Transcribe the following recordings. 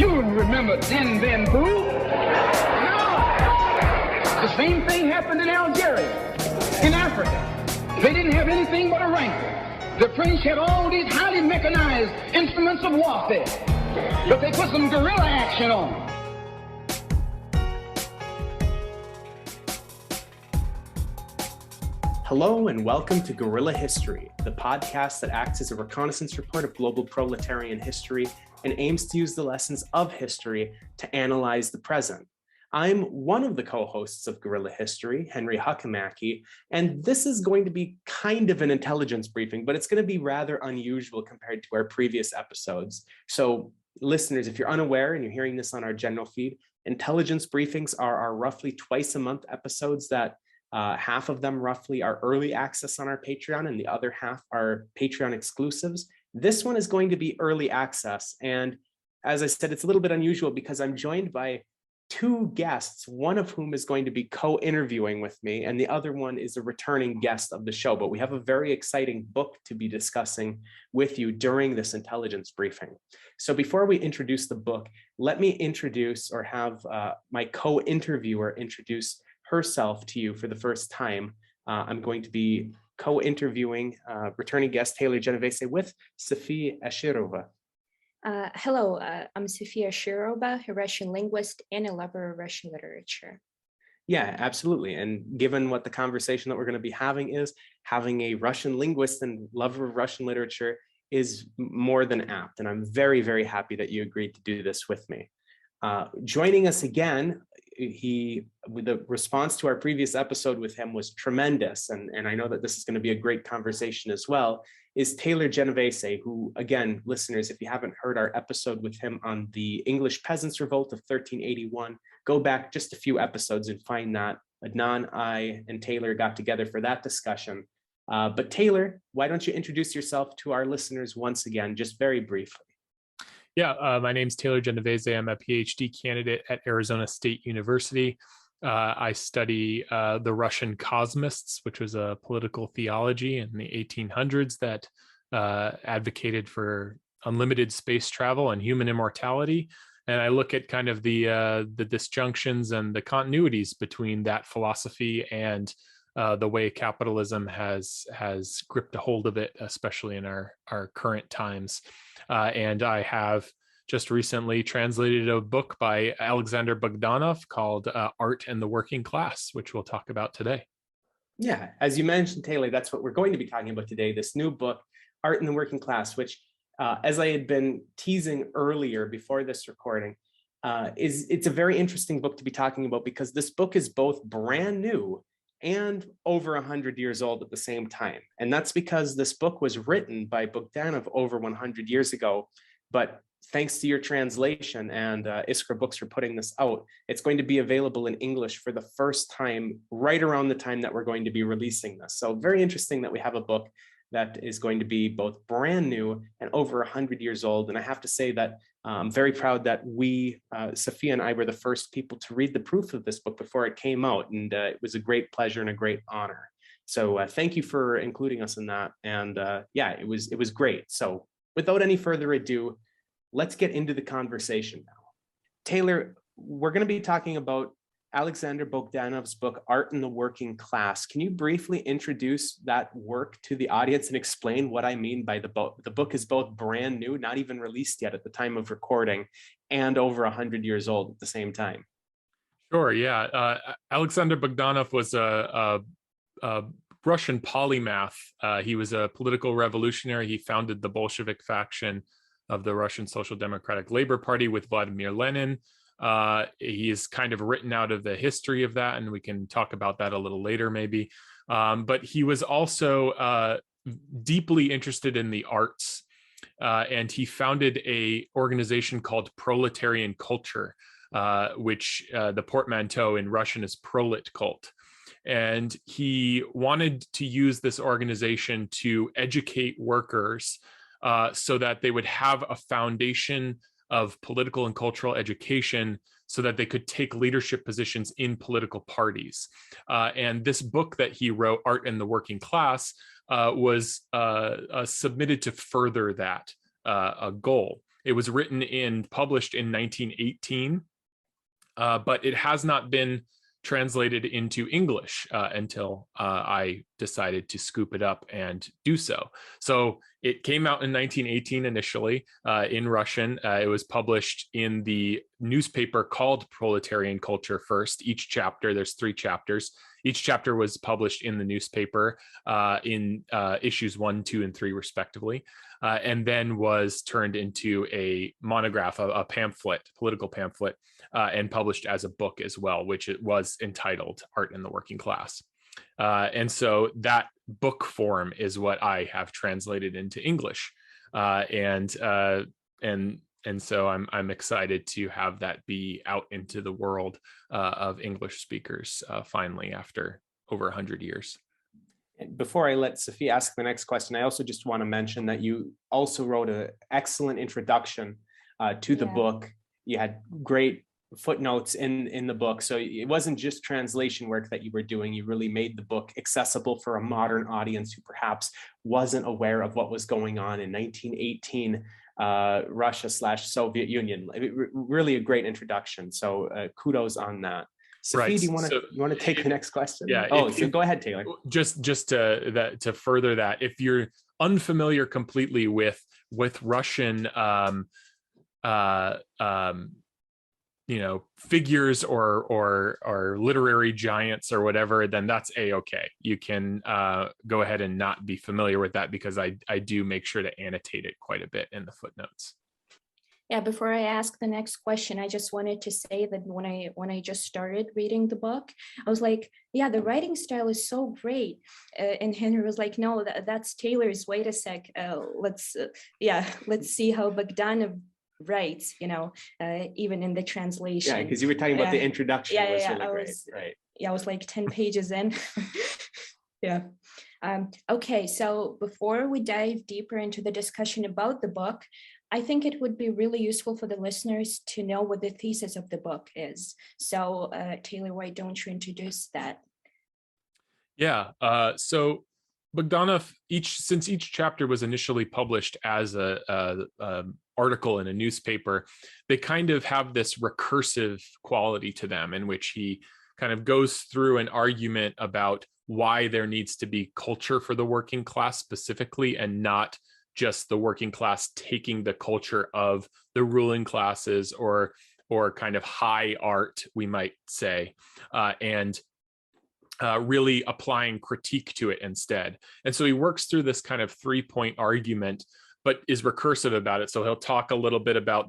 You remember Din Ben Phu? No. The same thing happened in Algeria, in Africa. They didn't have anything but a rancor. The French had all these highly mechanized instruments of warfare, but they put some guerrilla action on them. Hello and welcome to Guerrilla History, the podcast that acts as a reconnaissance report of global proletarian history and aims to use the lessons of history to analyze the present. I'm one of the co-hosts of Guerrilla History, Henry Huckamacky, and this is going to be kind of an intelligence briefing, but it's going to be rather unusual compared to our previous episodes. So listeners, if you're unaware and you're hearing this on our general feed, intelligence briefings are our roughly twice a month episodes that half of them roughly are early access on our Patreon and the other half are Patreon exclusives. This one is going to be early access. And as I said, it's a little bit unusual because I'm joined by two guests, one of whom is going to be co-interviewing with me and the other one is a returning guest of the show. But we have a very exciting book to be discussing with you during this intelligence briefing. So before we introduce the book, let me introduce or have my co-interviewer introduce herself to you for the first time. I'm going to be co-interviewing returning guest Taylor Genovese with Safie Ashirova. Hello, I'm Safie Ashirova, a Russian linguist and a lover of Russian literature. Yeah, absolutely. And given what the conversation that we're going to be having is, having a Russian linguist and lover of Russian literature is more than apt. And I'm very, very happy that you agreed to do this with me. Joining us again, the response to our previous episode with him was tremendous, and I know that this is going to be a great conversation as well, is Taylor Genovese, who, again, listeners, if you haven't heard our episode with him on the English Peasants Revolt of 1381, go back just a few episodes and find that. Adnan, I, and Taylor got together for that discussion. But Taylor, why don't you introduce yourself to our listeners once again, just very briefly? Yeah, my name's Taylor Genovese. I'm a PhD candidate at Arizona State University. I study the Russian cosmists, which was a political theology in the 1800s that advocated for unlimited space travel and human immortality. And I look at kind of the disjunctions and the continuities between that philosophy and the way capitalism has gripped a hold of it, especially in our current times. And I have just recently translated a book by Alexander Bogdanov called Art and the Working Class, which we'll talk about today. Yeah, as you mentioned, Taylor, that's what we're going to be talking about today, this new book, Art and the Working Class, which, as I had been teasing earlier before this recording, it's a very interesting book to be talking about because this book is both brand new and over 100 years old at the same time. And that's because this book was written by Bogdanov over 100 years ago. But thanks to your translation and Iskra Books for putting this out, it's going to be available in English for the first time, right around the time that we're going to be releasing this. So very interesting that we have a book that is going to be both brand new and over 100 years old. And I have to say that I'm very proud that we, Safie and I, were the first people to read the proof of this book before it came out. And it was a great pleasure and a great honor. So thank you for including us in that. And yeah, it was great. So without any further ado, let's get into the conversation now. Taylor, we're going to be talking about Alexander Bogdanov's book, Art and the Working Class. Can you briefly introduce that work to the audience and explain what I mean by the book? The book is both brand new, not even released yet at the time of recording, and over 100 years old at the same time. Sure, yeah. Alexander Bogdanov was a Russian polymath. He was a political revolutionary. He founded the Bolshevik faction of the Russian Social Democratic Labor Party with Vladimir Lenin. He is kind of written out of the history of that, and we can talk about that a little later maybe. But he was also deeply interested in the arts, and he founded a organization called Proletarian Culture, which the portmanteau in Russian is prolet cult. And he wanted to use this organization to educate workers so that they would have a foundation of political and cultural education so that they could take leadership positions in political parties. And this book that he wrote, Art and the Working Class, was submitted to further that goal. It was written and published in 1918, but it has not been translated into English until I decided to scoop it up and do so. So it came out in 1918 initially in Russian. It was published in the newspaper called Proletarian Culture first. Each chapter, there's 3 chapters. Each chapter was published in the newspaper in issues 1, 2, and 3 respectively, and then was turned into a monograph, a pamphlet, political pamphlet, and published as a book as well, which it was entitled Art in the Working Class. And so that book form is what I have translated into English. And so I'm excited to have that be out into the world of English speakers finally after over 100 years. Before I let Safie ask the next question, I also just want to mention that you also wrote an excellent introduction to the book. You had great footnotes in the book. So it wasn't just translation work that you were doing. You really made the book accessible for a modern audience who perhaps wasn't aware of what was going on in 1918 Russia/Soviet Union. Really a great introduction. So kudos on that. Safie, Right. do you want to take the next question? Yeah. So go ahead, Taylor. Just to further that, if you're unfamiliar completely with Russian figures or literary giants or whatever, then that's a-okay. You can go ahead and not be familiar with that, because I do make sure to annotate it quite a bit in the footnotes. Yeah, before I ask the next question, I just wanted to say that when I just started reading the book, I was like, yeah, the writing style is so great. And Henry was like, no, that's Taylor's. Wait a sec. Let's see how Bogdanov writes, even in the translation. Yeah, because you were talking about the introduction. Right. Yeah, I was like 10 pages in. Yeah. Okay, so before we dive deeper into the discussion about the book, I think it would be really useful for the listeners to know what the thesis of the book is. So Taylor, why don't you introduce that? Yeah, so Bogdanov, since each chapter was initially published as a article in a newspaper, they kind of have this recursive quality to them, in which he kind of goes through an argument about why there needs to be culture for the working class specifically, and not just the working class taking the culture of the ruling classes or kind of high art, we might say, and really applying critique to it instead. And so he works through this kind of 3-point argument, but is recursive about it. So he'll talk a little bit about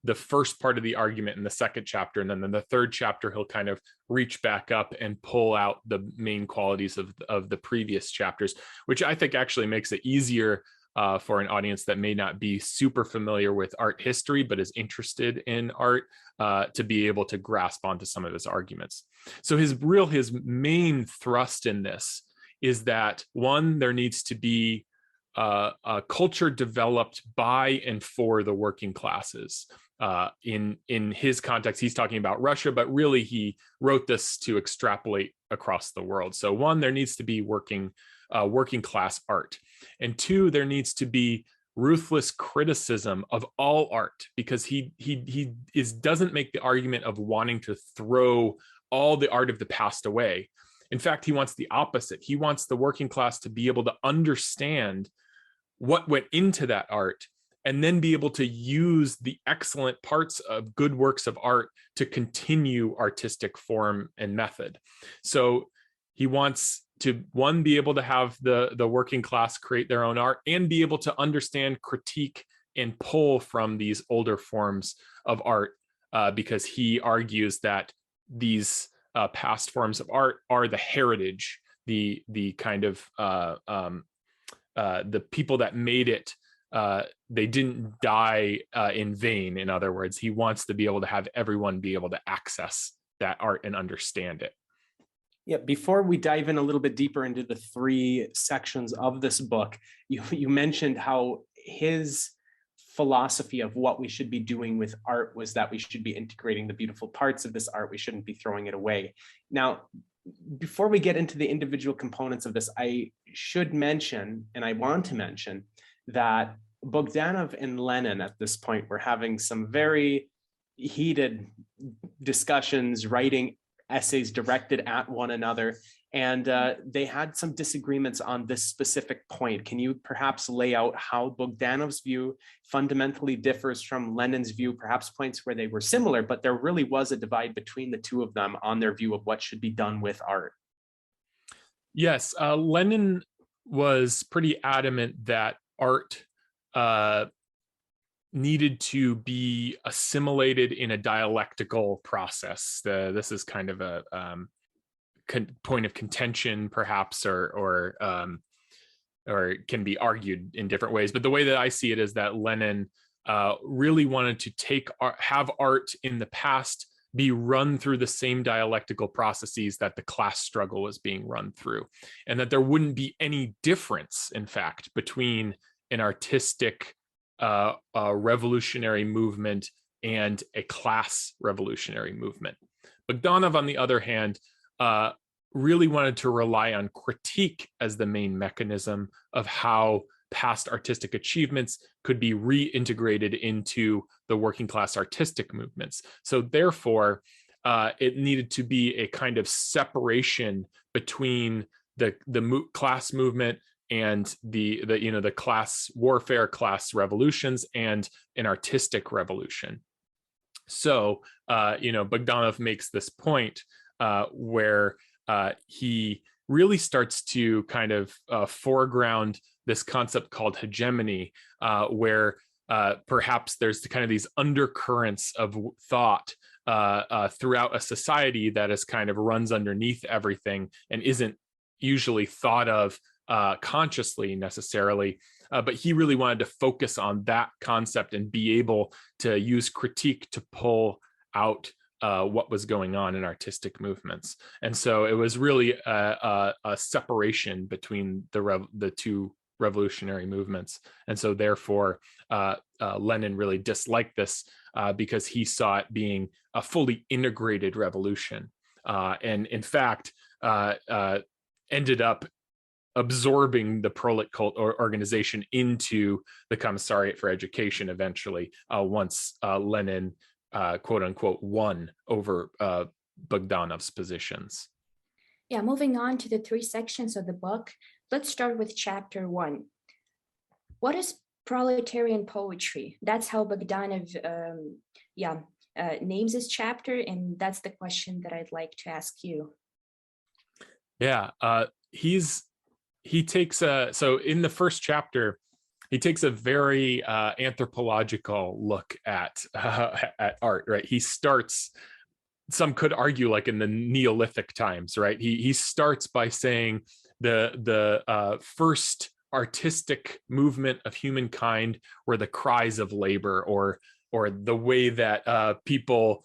the first part of the argument in the second chapter, and then in the third chapter, he'll kind of reach back up and pull out the main qualities of the previous chapters, which I think actually makes it easier for an audience that may not be super familiar with art history, but is interested in art, to be able to grasp onto some of his arguments. So his main thrust in this is that, one, there needs to be a culture developed by and for the working classes. In his context, he's talking about Russia, but really he wrote this to extrapolate across the world. So one, there needs to be working class art. And two, there needs to be ruthless criticism of all art, because he doesn't make the argument of wanting to throw all the art of the past away. In fact, he wants the opposite. He wants the working class to be able to understand what went into that art, and then be able to use the excellent parts of good works of art to continue artistic form and method. So he wants to, one, be able to have the working class create their own art, and be able to understand, critique, and pull from these older forms of art, because he argues that these past forms of art are the heritage, the kind of the people that made it, they didn't die in vain. In other words, he wants to be able to have everyone be able to access that art and understand it. Yeah, before we dive in a little bit deeper into the 3 sections of this book, you mentioned how his philosophy of what we should be doing with art was that we should be integrating the beautiful parts of this art. We shouldn't be throwing it away. Now, before we get into the individual components of this, I should mention, and I want to mention, that Bogdanov and Lenin at this point were having some very heated discussions, writing essays directed at one another, and they had some disagreements on this specific point. Can you perhaps lay out how Bogdanov's view fundamentally differs from Lenin's view, perhaps points where they were similar, but there really was a divide between the two of them on their view of what should be done with art? Yes, Lenin was pretty adamant that art needed to be assimilated in a dialectical process. This is kind of a point of contention, perhaps, or can be argued in different ways. But the way that I see it is that Lenin really wanted to have art in the past be run through the same dialectical processes that the class struggle was being run through, and that there wouldn't be any difference, in fact, between an artistic revolutionary movement and a class revolutionary movement. Bogdanov, on the other hand, really wanted to rely on critique as the main mechanism of how past artistic achievements could be reintegrated into the working class artistic movements. So therefore, it needed to be a kind of separation between the class movement and the class warfare, class revolutions, and an artistic revolution. So Bogdanov makes this point where he really starts to kind of foreground this concept called hegemony, where perhaps there's kind of these undercurrents of thought throughout a society that is kind of runs underneath everything and isn't usually thought of consciously necessarily, but he really wanted to focus on that concept and be able to use critique to pull out what was going on in artistic movements. And so it was really a separation between the two revolutionary movements. And so therefore, Lenin really disliked this because he saw it being a fully integrated revolution. And in fact, ended up absorbing the prolet cult organization into the Commissariat for Education eventually, once Lenin, quote unquote, won over Bogdanov's positions. Yeah, moving on to the 3 sections of the book, let's start with chapter 1. What is proletarian poetry? That's how Bogdanov names his chapter, and that's the question that I'd like to ask you. Yeah, he takes so in the first chapter, he takes a very anthropological look at art, right? He starts, some could argue, like in the Neolithic times, right? He starts by saying the first artistic movement of humankind were the cries of labor, or the way that people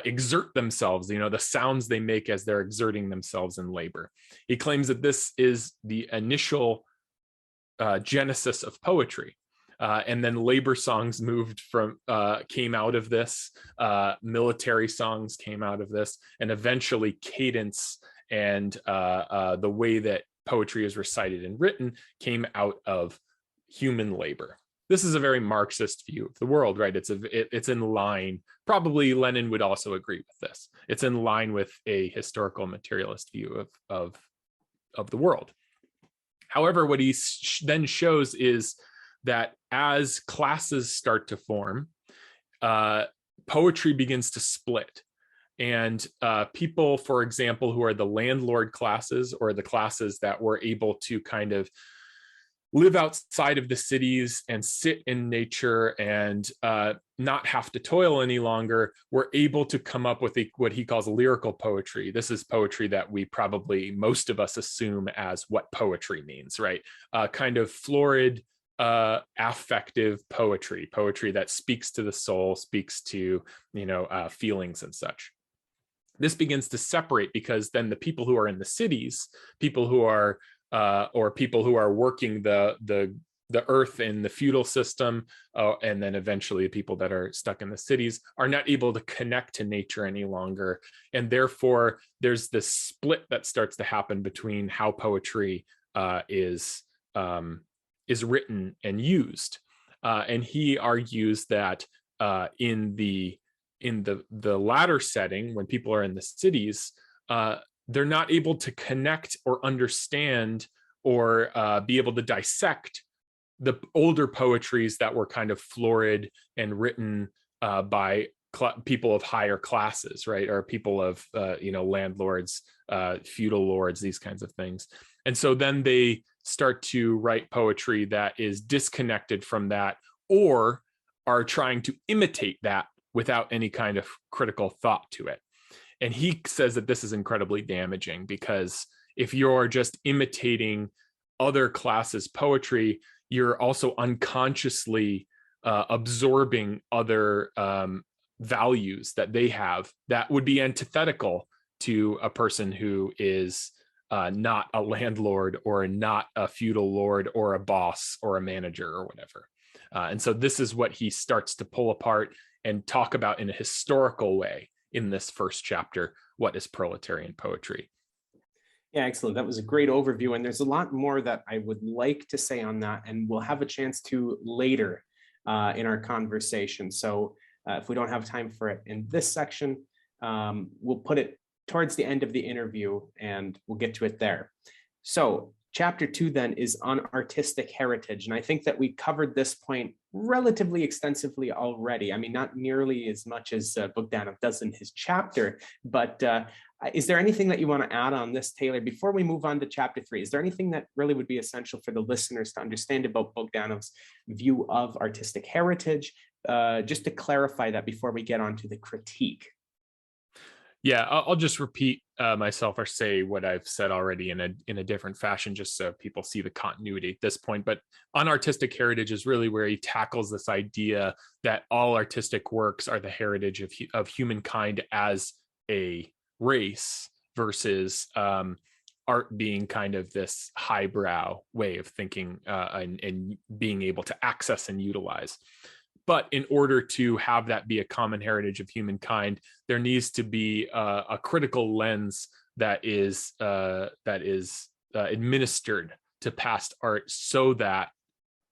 exert themselves, the sounds they make as they're exerting themselves in labor. He claims that this is the initial genesis of poetry. And then labor songs came out of this, military songs came out of this, and eventually cadence and the way that poetry is recited and written came out of human labor. This is a very Marxist view of the world, right? It's in line. Probably Lenin would also agree with this. It's in line with a historical materialist view of the world. However, what he then shows is that as classes start to form, poetry begins to split. And people, for example, who are the landlord classes, or the classes that were able to kind of live outside of the cities and sit in nature and not have to toil any longer, were able to come up with what he calls lyrical poetry. This is poetry that most of us assume as what poetry means, right? Kind of florid, affective poetry that speaks to the soul, speaks to, feelings and such. This begins to separate, because then the people who are in the cities, people who are working the earth in the feudal system, and then eventually people that are stuck in the cities, are not able to connect to nature any longer. And therefore, there's this split that starts to happen between how poetry is written and used. and he argues that in the latter setting, when people are in the cities, they're not able to connect or understand or be able to dissect the older poetries that were kind of florid and written by people of higher classes, right? Or people of, landlords, feudal lords, these kinds of things. And so then they start to write poetry that is disconnected from that, or are trying to imitate that without any kind of critical thought to it. And he says that this is incredibly damaging, because if you're just imitating other classes' poetry, you're also unconsciously absorbing other values that they have that would be antithetical to a person who is not a landlord, or not a feudal lord, or a boss, or a manager, or whatever. And so this is what he starts to pull apart and talk about in a historical way in this first chapter. What is proletarian poetry? Yeah, excellent. That was a great overview. And there's a lot more that I would like to say on that, and we'll have a chance to later in our conversation. So if we don't have time for it in this section, we'll put it towards the end of the interview and we'll get to it there. So chapter 2 then is on artistic heritage. And I think that we covered this point relatively extensively already. I mean, not nearly as much as Bogdanov does in his chapter, but is there anything that you want to add on this, Taylor, before we move on to chapter 3? Is there anything that really would be essential for the listeners to understand about Bogdanov's view of artistic heritage? Just to clarify that before we get on to the critique. Yeah, I'll just repeat myself, or say what I've said already in a different fashion, just so people see the continuity at this point. But on artistic heritage is really where he tackles this idea that all artistic works are the heritage of humankind as a race, versus art being kind of this highbrow way of thinking and being able to access and utilize. But in order to have that be a common heritage of humankind, there needs to be a critical lens that is administered to past art, so that,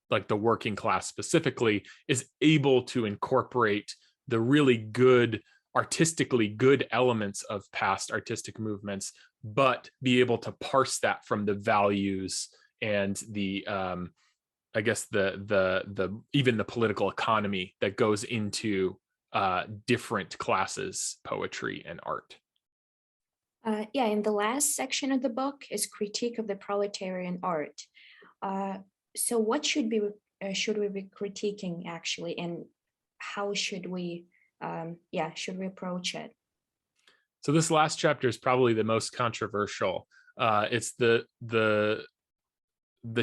like, the working class specifically is able to incorporate the really good, artistically good elements of past artistic movements, but be able to parse that from the values and the I guess the even the political economy that goes into different classes' poetry and art. Yeah, in the last section of the book is critique of the proletarian art. So what should we be critiquing actually, and how should we approach it? So this last chapter is probably the most controversial. It's the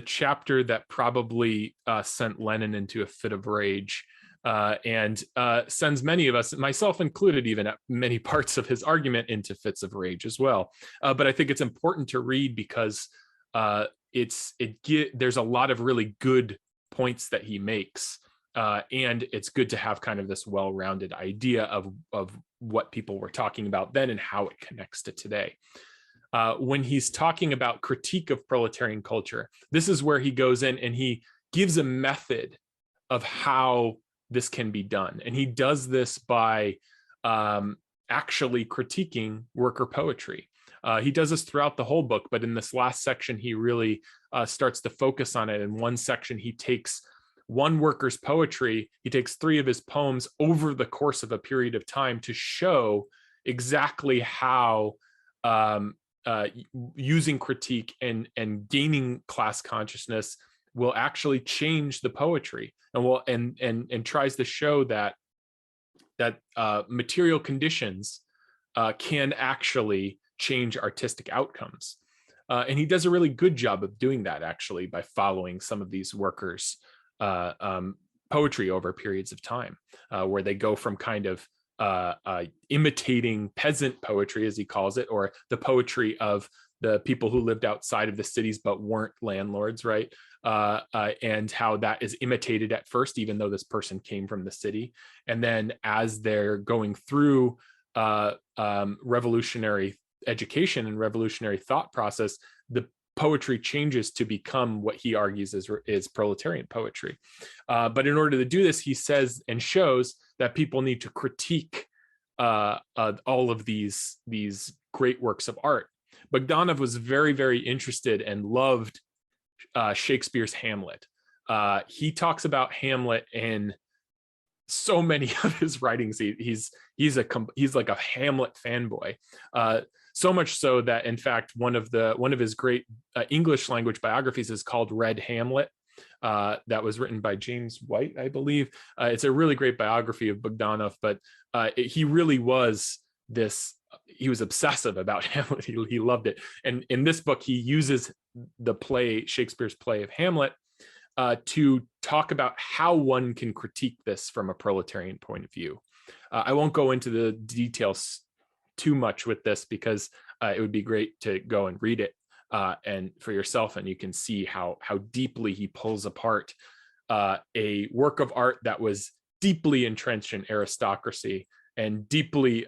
chapter that probably sent Lenin into a fit of rage, and sends many of us, myself included, even at many parts of his argument, into fits of rage as well. But I think it's important to read, because there's a lot of really good points that he makes, and it's good to have kind of this well-rounded idea of what people were talking about then and how it connects to today. When he's talking about critique of proletarian culture, this is where he goes in and he gives a method of how this can be done. And he does this by actually critiquing worker poetry. He does this throughout the whole book, but in this last section, he really starts to focus on it. In one section, he takes one worker's poetry, he takes 3 of his poems over the course of a period of time to show exactly how using critique and gaining class consciousness will actually change the poetry, and tries to show that material conditions can actually change artistic outcomes. And he does a really good job of doing that, actually, by following some of these workers' poetry over periods of time, where they go from kind of imitating peasant poetry, as he calls it, or the poetry of the people who lived outside of the cities but weren't landlords, right? And how that is imitated at first, even though this person came from the city. And then as they're going through revolutionary education and revolutionary thought process, poetry changes to become what he argues is proletarian poetry. But in order to do this, he says and shows that people need to critique all of these great works of art. Bogdanov was very, very interested and loved Shakespeare's Hamlet. He talks about Hamlet in so many of his writings. He's like a Hamlet fanboy. So much so that, in fact, one of his great English language biographies is called Red Hamlet. That was written by James White, I believe. It's a really great biography of Bogdanov, but he really was this. He was obsessive about Hamlet. He loved it. And in this book, he uses the play, Shakespeare's play of Hamlet, to talk about how one can critique this from a proletarian point of view. I won't go into the details too much with this because it would be great to go and read it and for yourself, and you can see how deeply he pulls apart a work of art that was deeply entrenched in aristocracy and deeply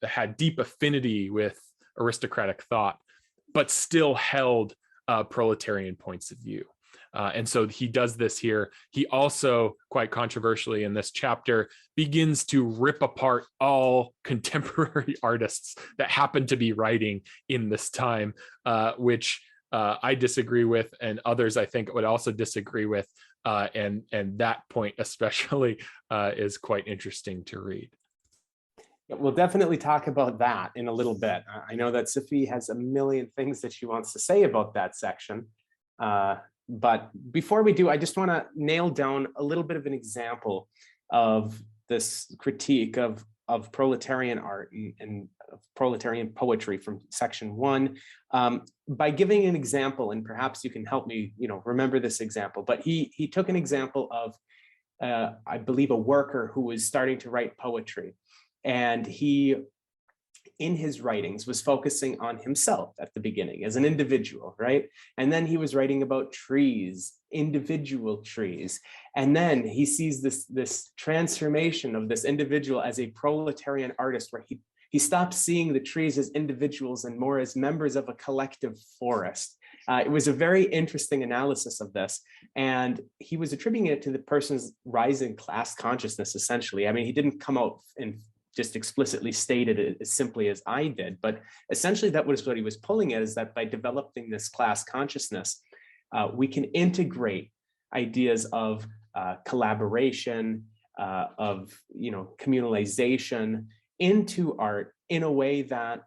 had deep affinity with aristocratic thought, but still held proletarian points of view. And so he does this here. He also, quite controversially in this chapter, begins to rip apart all contemporary artists that happen to be writing in this time, which I disagree with, and others I think would also disagree with. And that point especially is quite interesting to read. Yeah, we'll definitely talk about that in a little bit. I know that Safie has a million things that she wants to say about that section. But before we do, I just want to nail down a little bit of an example of this critique of proletarian art and of proletarian poetry from section 1 by giving an example, and perhaps you can help me, remember this example. But he took an example of, I believe, a worker who was starting to write poetry, and he, in his writings, was focusing on himself at the beginning as an individual, right? And then he was writing about trees, individual trees. And then he sees this transformation of this individual as a proletarian artist, where he stops seeing the trees as individuals and more as members of a collective forest. It was a very interesting analysis of this. And he was attributing it to the person's rising class consciousness, essentially. I mean, he didn't come out and just explicitly stated it as simply as I did, but essentially that was what he was pulling at, is that by developing this class consciousness, we can integrate ideas of collaboration, of communalization into art in a way that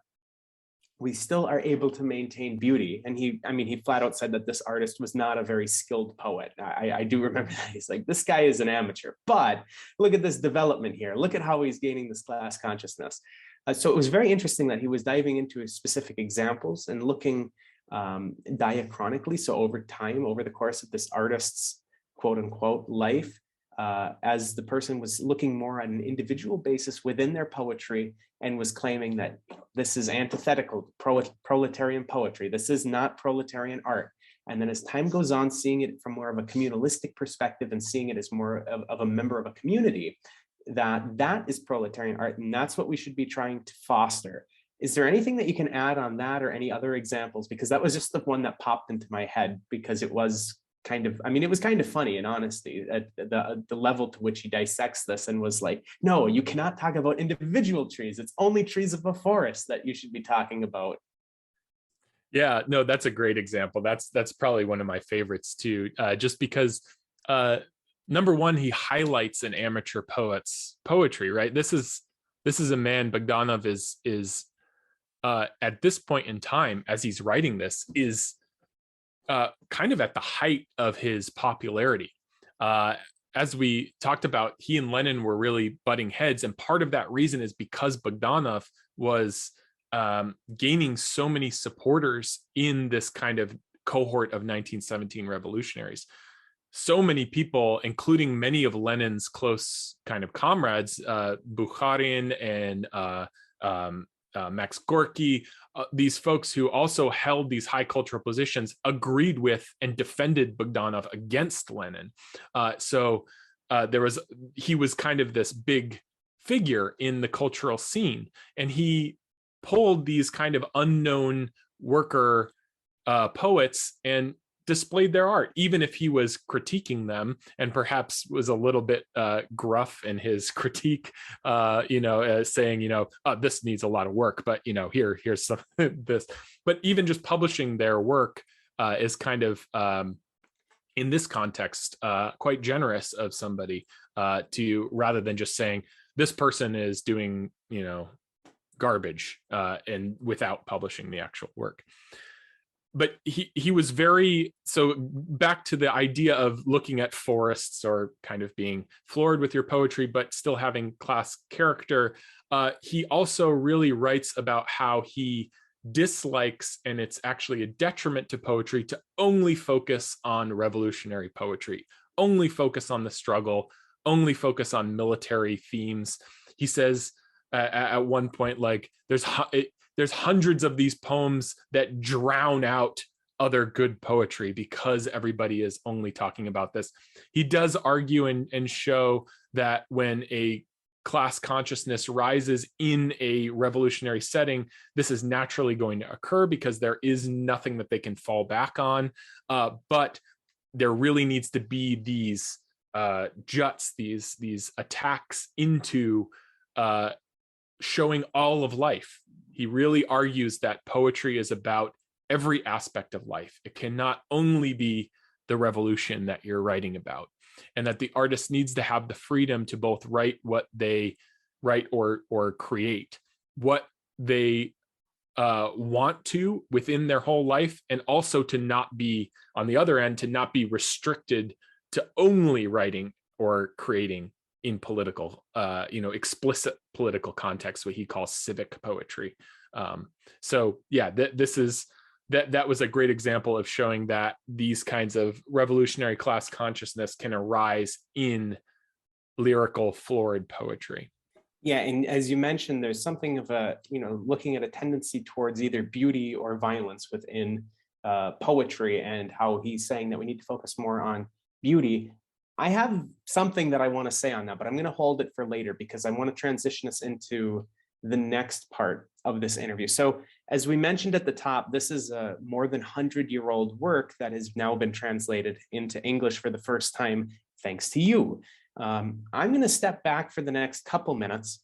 we still are able to maintain beauty. And he flat out said that this artist was not a very skilled poet. I do remember that. He's like, this guy is an amateur, but look at this development here. Look at how he's gaining this class consciousness. So it was very interesting that he was diving into specific examples and looking diachronically. So over time, over the course of this artist's quote unquote life, as the person was looking more on an individual basis within their poetry and was claiming that this is antithetical proletarian poetry. This is not proletarian art. And then as time goes on, seeing it from more of a communalistic perspective and seeing it as more of a member of a community, that is proletarian art. And that's what we should be trying to foster. Is there anything that you can add on that, or any other examples? Because that was just the one that popped into my head, because it was it was kind of funny, in honesty, at the level to which he dissects this and was like, no, you cannot talk about individual trees. It's only trees of a forest that you should be talking about. Yeah, no, that's a great example. That's probably one of my favorites too, just because number one, he highlights an amateur poet's poetry, right? This is a man, Bogdanov is at this point in time, as he's writing this, is kind of at the height of his popularity. As we talked about, he and Lenin were really butting heads, and part of that reason is because Bogdanov was gaining so many supporters in this kind of cohort of 1917 revolutionaries. So many people, including many of Lenin's close kind of comrades, Bukharin and Max Gorky, these folks who also held these high cultural positions, agreed with and defended Bogdanov against Lenin. He was kind of this big figure in the cultural scene, and he pulled these kind of unknown worker poets and displayed their art, even if he was critiquing them and perhaps was a little bit gruff in his critique, saying, this needs a lot of work, but here's some this. But even just publishing their work is kind of in this context quite generous of somebody to, rather than just saying this person is doing garbage and without publishing the actual work. But he was very, so back to the idea of looking at forests or kind of being floored with your poetry, but still having class character. He also really writes about how he dislikes, and it's actually a detriment to poetry, to only focus on revolutionary poetry, only focus on the struggle, only focus on military themes. He says at one point, like, there's hundreds of these poems that drown out other good poetry because everybody is only talking about this. He does argue and show that when a class consciousness rises in a revolutionary setting, this is naturally going to occur because there is nothing that they can fall back on. But there really needs to be these juts, these attacks into showing all of life. He really argues that poetry is about every aspect of life. It cannot only be the revolution that you're writing about, and that the artist needs to have the freedom to both write what they write or create what they want to within their whole life, and also to not be, on the other end, to not be restricted to only writing or creating in political, explicit political context, what he calls civic poetry. So yeah, that was a great example of showing that these kinds of revolutionary class consciousness can arise in lyrical, florid poetry. Yeah, and as you mentioned, there's something of a, looking at a tendency towards either beauty or violence within poetry, and how he's saying that we need to focus more on beauty. I have something that I want to say on that, but I'm going to hold it for later because I want to transition us into the next part of this interview. So as we mentioned at the top, this is a more than 100-year-old work that has now been translated into English for the first time, thanks to you. I'm going to step back for the next couple minutes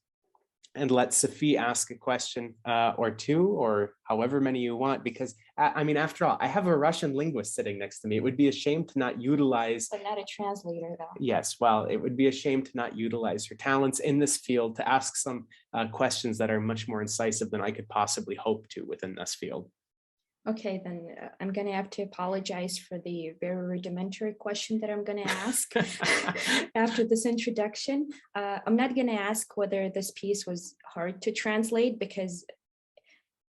and let Safie ask a question or two, or however many you want, because after all, I have a Russian linguist sitting next to me. It would be a shame to not utilize— But not a translator, though. Yes, well, it would be a shame to not utilize her talents in this field to ask some questions that are much more incisive than I could possibly hope to within this field. Okay, then I'm going to have to apologize for the very rudimentary question that I'm going to ask after this introduction. I'm not going to ask whether this piece was hard to translate, because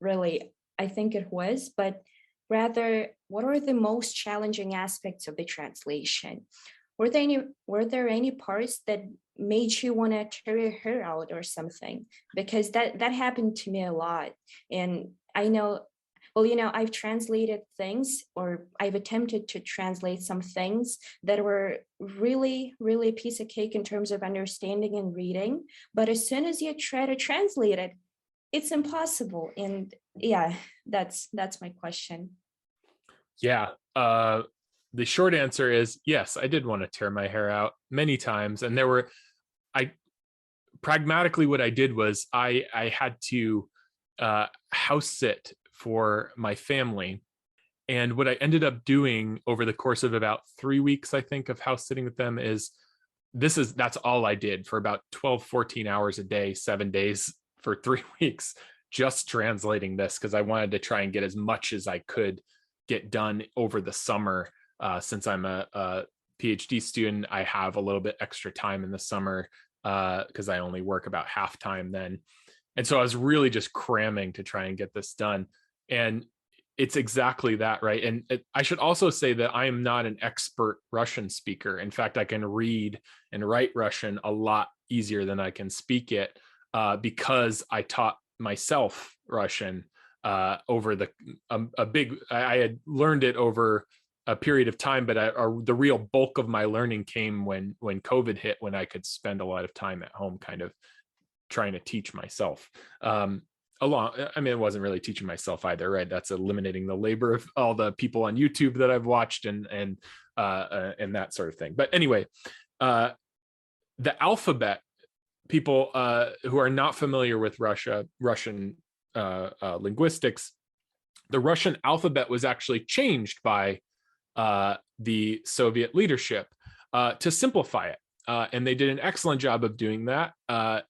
really, I think it was, but rather, what are the most challenging aspects of the translation? Were there any parts that made you want to tear your hair out or something? Because that happened to me a lot. And I know, I've translated things, or I've attempted to translate some things that were really, really a piece of cake in terms of understanding and reading. But as soon as you try to translate it, it's impossible. And yeah, that's my question. Yeah. The short answer is yes, I did want to tear my hair out many times. And pragmatically, what I did was I had to house sit for my family. And what I ended up doing over the course of about 3 weeks, I think, of house sitting with them that's all I did for about 12, 14 hours a day, 7 days for 3 weeks, just translating this, because I wanted to try and get as much as I could get done over the summer. Since I'm a PhD student, I have a little bit extra time in the summer because I only work about half time then. And so I was really just cramming to try and get this done. And it's exactly that, right? And I should also say that I am not an expert Russian speaker. In fact, I can read and write Russian a lot easier than I can speak it because I taught myself Russian over I had learned it over a period of time, but the real bulk of my learning came when COVID hit, when I could spend a lot of time at home kind of trying to teach myself. I mean, it wasn't really teaching myself either, right? That's eliminating the labor of all the people on YouTube that I've watched and that sort of thing. But anyway, the alphabet, people who are not familiar with Russian linguistics, the Russian alphabet was actually changed by the Soviet leadership to simplify it. And they did an excellent job of doing that.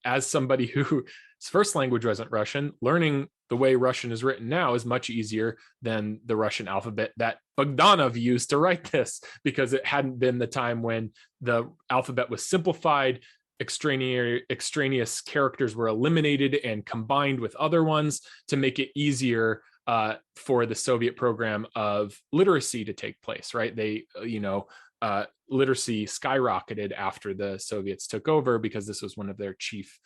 As somebody whose first language wasn't Russian, learning the way Russian is written now is much easier than the Russian alphabet that Bogdanov used to write this, because it hadn't been the time when the alphabet was simplified, extraneous characters were eliminated and combined with other ones to make it easier for the Soviet program of literacy to take place, right? They, literacy skyrocketed after the Soviets took over, because this was one of their chief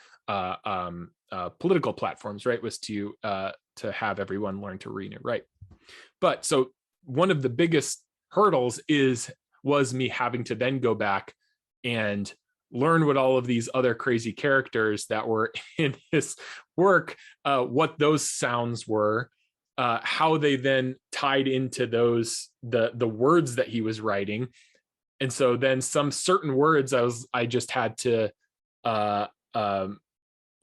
political platforms, right? Was to have everyone learn to read and write. But so one of the biggest hurdles was me having to then go back and learn what all of these other crazy characters that were in his work, what those sounds were, how they then tied into the words that he was writing. And so then some certain words I just had to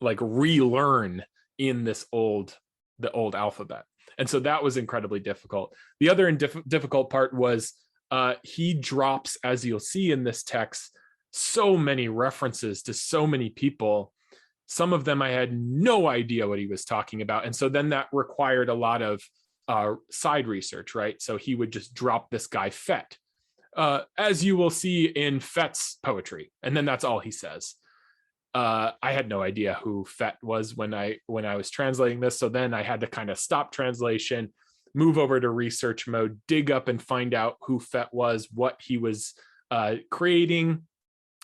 relearn in the old alphabet. And so that was incredibly difficult. The other difficult part was he drops, as you'll see in this text, so many references to so many people. Some of them I had no idea what he was talking about. And so then that required a lot of side research, right? So he would just drop this guy Fett, as you will see in Fett's poetry. And then that's all he says. I had no idea who Fett was when I was translating this. So then I had to kind of stop translation, move over to research mode, dig up and find out who Fett was, what he was creating,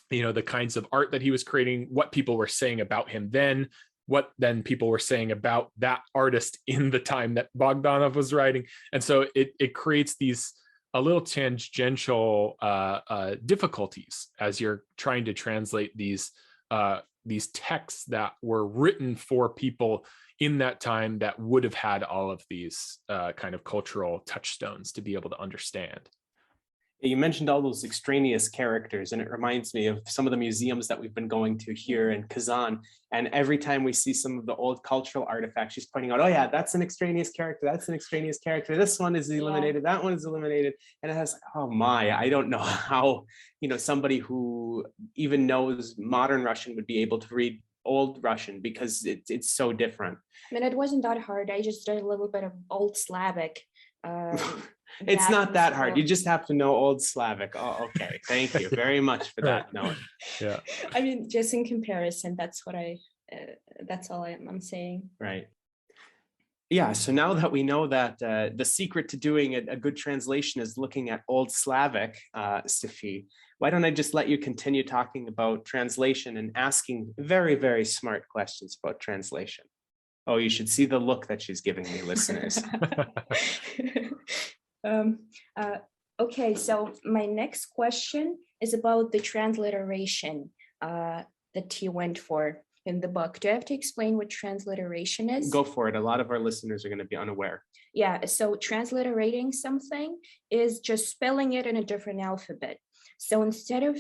the kinds of art that he was creating, what people were saying about him then, what then people were saying about that artist in the time that Bogdanov was writing. And so it creates these a little tangential difficulties as you're trying to translate these texts that were written for people in that time that would have had all of these kind of cultural touchstones to be able to understand. You mentioned all those extraneous characters, and it reminds me of some of the museums that we've been going to here in Kazan. And every time we see some of the old cultural artifacts, she's pointing out, oh yeah, that's an extraneous character. That's an extraneous character. This one is eliminated. Yeah. That one is eliminated. And it has, oh my, I don't know how, somebody who even knows modern Russian would be able to read old Russian, because it's so different. I mean, it wasn't that hard. I just did a little bit of Old Slavic. It's not that hard. You just have to know Old Slavic. Oh, okay. Thank you very much for that note. Yeah. I mean, just in comparison, that's all I'm saying. Right. Yeah. So now that we know that the secret to doing a good translation is looking at Old Slavic, Safie, why don't I just let you continue talking about translation and asking very, very smart questions about translation? Oh, you should see the look that she's giving me, listeners. Okay, so my next question is about the transliteration that you went for in the book. Do I have to explain what transliteration is? Go for it. A lot of our listeners are going to be unaware. Yeah, so transliterating something is just spelling it in a different alphabet. So instead of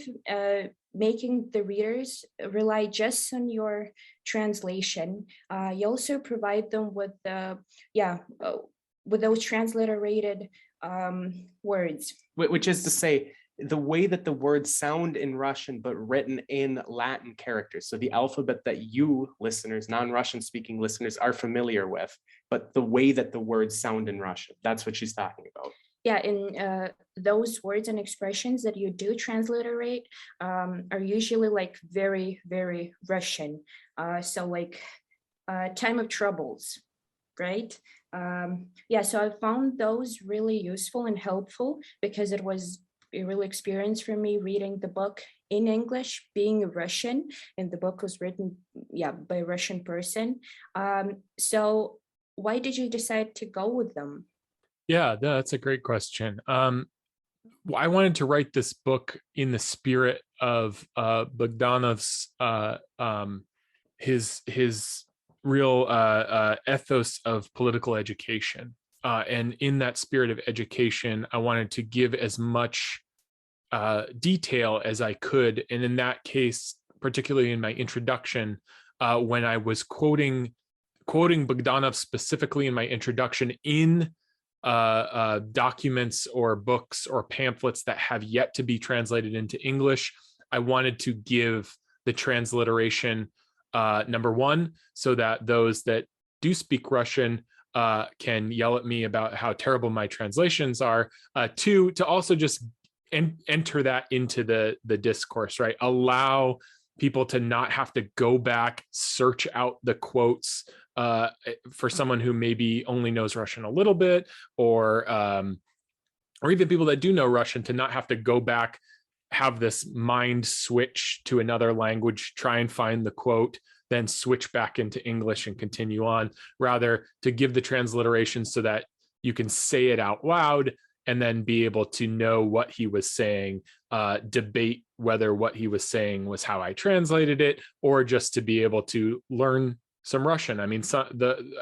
making the readers rely just on your translation, you also provide them with those transliterated words. Which is to say, the way that the words sound in Russian, but written in Latin characters. So the alphabet that you listeners, non-Russian speaking listeners, are familiar with, but the way that the words sound in Russian. That's what she's talking about. Yeah, in those words and expressions that you do transliterate are usually like very, very Russian. So like time of troubles, right? So I found those really useful and helpful, because it was a real experience for me reading the book in English, being a Russian, and the book was written, by a Russian person. So why did you decide to go with them? Yeah, that's a great question. I wanted to write this book in the spirit of Bogdanov's his real ethos of political education. And in that spirit of education, I wanted to give as much detail as I could. And in that case, particularly in my introduction, when I was quoting Bogdanov specifically in my introduction in documents or books or pamphlets that have yet to be translated into English, I wanted to give the transliteration, number one, so that those that do speak Russian can yell at me about how terrible my translations are. Two, to also just enter that into the discourse, right? Allow people to not have to go back, search out the quotes for someone who maybe only knows Russian a little bit, or even people that do know Russian, to not have to go back, have this mind switch to another language, try and find the quote, then switch back into English and continue on. Rather, to give the transliteration so that you can say it out loud and then be able to know what he was saying, debate whether what he was saying was how I translated it, or just to be able to learn some Russian. I mean,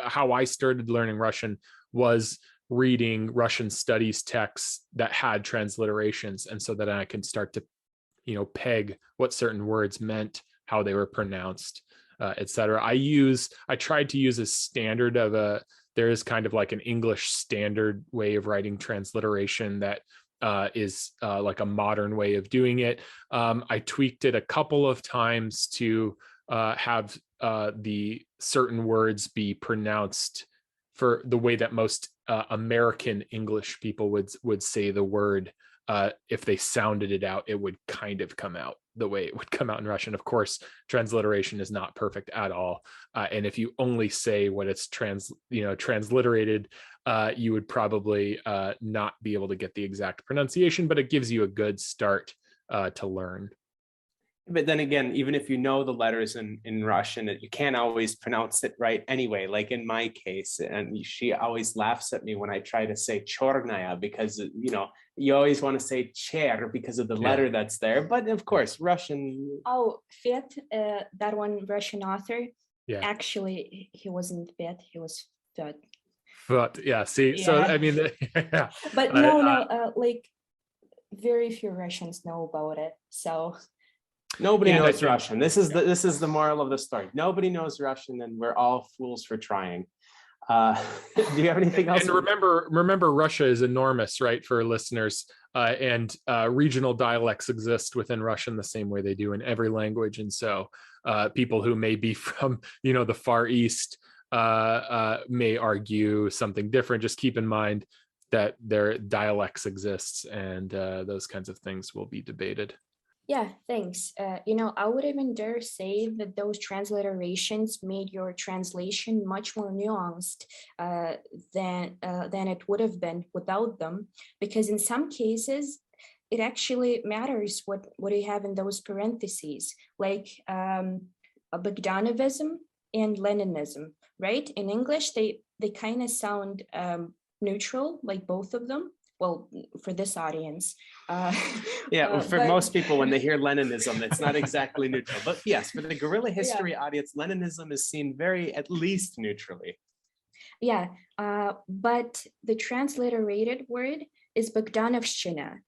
how I started learning Russian was reading Russian studies texts that had transliterations, and so that I can start to, peg what certain words meant, how they were pronounced, etc. I tried to use a standard of there is kind of like an English standard way of writing transliteration that is like a modern way of doing it. I tweaked it a couple of times to have the certain words be pronounced for the way that most American English people would say the word. If they sounded it out, it would kind of come out the way it would come out in Russian. Of course, transliteration is not perfect at all. And if you only say what it's transliterated, you would probably not be able to get the exact pronunciation, but it gives you a good start to learn. But then again, even if you know the letters in Russian, you can't always pronounce it right anyway. Like in my case, and she always laughs at me when I try to say chornaya, because you always want to say cher because of the letter that's there. But of course, Russian. Oh, Fet, that one Russian author. Yeah. Actually, he wasn't Fet, he was Fet. But so I mean, yeah. But no, like very few Russians know about it. So. Nobody knows Russian. This is the moral of the story. Nobody knows Russian, and we're all fools for trying. Do you have anything else? And remember, Russia is enormous, right? For listeners, and regional dialects exist within Russian the same way they do in every language. And so, people who may be from the Far East may argue something different. Just keep in mind that their dialects exist, and those kinds of things will be debated. Yeah, thanks. I would even dare say that those transliterations made your translation much more nuanced than it would have been without them, because in some cases, it actually matters what you have in those parentheses, like Bogdanovism and Leninism, right? In English, they kind of sound neutral, like both of them. Well, for this audience. For most people, when they hear Leninism, it's not exactly neutral. But yes, for the guerrilla history audience, Leninism is seen very, at least neutrally. Yeah, but the transliterated word is Bogdanovshchina,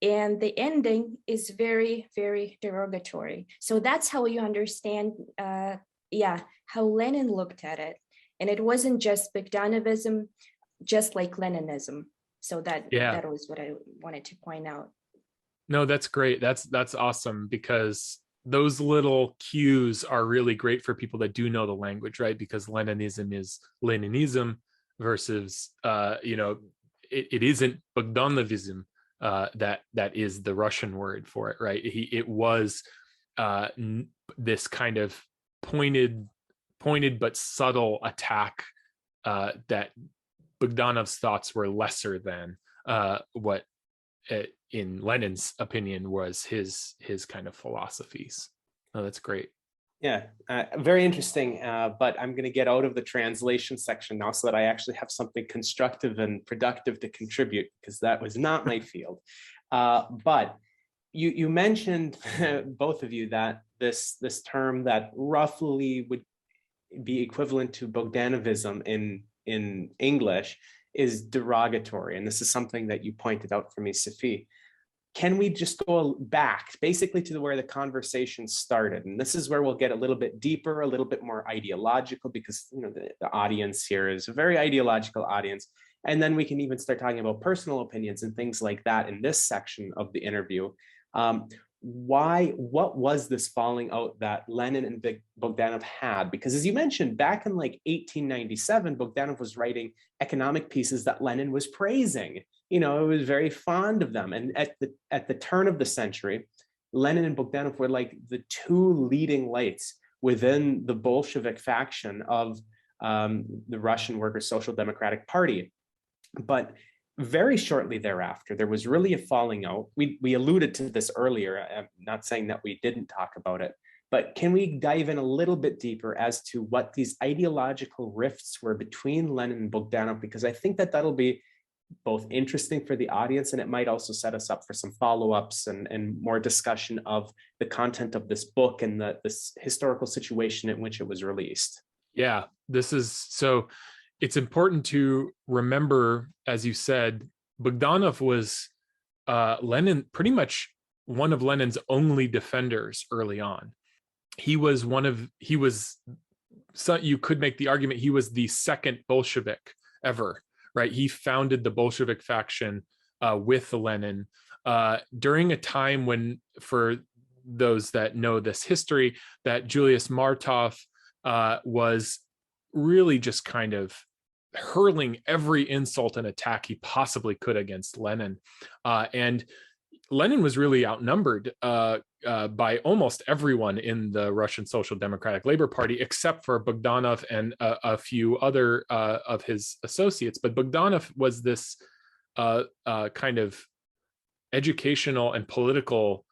and the ending is very, very derogatory. So that's how you understand, how Lenin looked at it. And it wasn't just Bogdanovism, just like Leninism. So that was what I wanted to point out. No, that's great. That's awesome, because those little cues are really great for people that do know the language, right? Because Leninism is Leninism versus, it isn't Bogdanovism that is the Russian word for it, right? It was this kind of pointed but subtle attack that Bogdanov's thoughts were lesser than what, in Lenin's opinion, was his kind of philosophies. Oh, that's great. Yeah, very interesting. But I'm going to get out of the translation section now so that I actually have something constructive and productive to contribute, because that was not my field. But you mentioned, both of you, that this term that roughly would be equivalent to Bogdanovism in English is derogatory. And this is something that you pointed out for me, Safie. Can we just go back basically to where the conversation started? And this is where we'll get a little bit deeper, a little bit more ideological, because the audience here is a very ideological audience. And then we can even start talking about personal opinions and things like that in this section of the interview. What was this falling out that Lenin and Bogdanov had? Because as you mentioned, back in like 1897, Bogdanov was writing economic pieces that Lenin was praising. He was very fond of them. And at the turn of the century, Lenin and Bogdanov were like the two leading lights within the Bolshevik faction of the Russian Workers' Social Democratic Party. But very shortly thereafter, there was really a falling out. We alluded to this earlier. I'm not saying that we didn't talk about it, but can we dive in a little bit deeper as to what these ideological rifts were between Lenin and Bogdanov? Because I think that that'll be both interesting for the audience, and it might also set us up for some follow-ups and more discussion of the content of this book and this historical situation in which it was released. Yeah, it's important to remember, as you said, Bogdanov was Lenin, pretty much one of Lenin's only defenders early on. You could make the argument he was the second Bolshevik ever, right? He founded the Bolshevik faction with Lenin during a time when, for those that know this history, that Julius Martov was really just kind of hurling every insult and attack he possibly could against Lenin. And Lenin was really outnumbered by almost everyone in the Russian Social Democratic Labor Party, except for Bogdanov and a few other of his associates. But Bogdanov was this kind of educational and political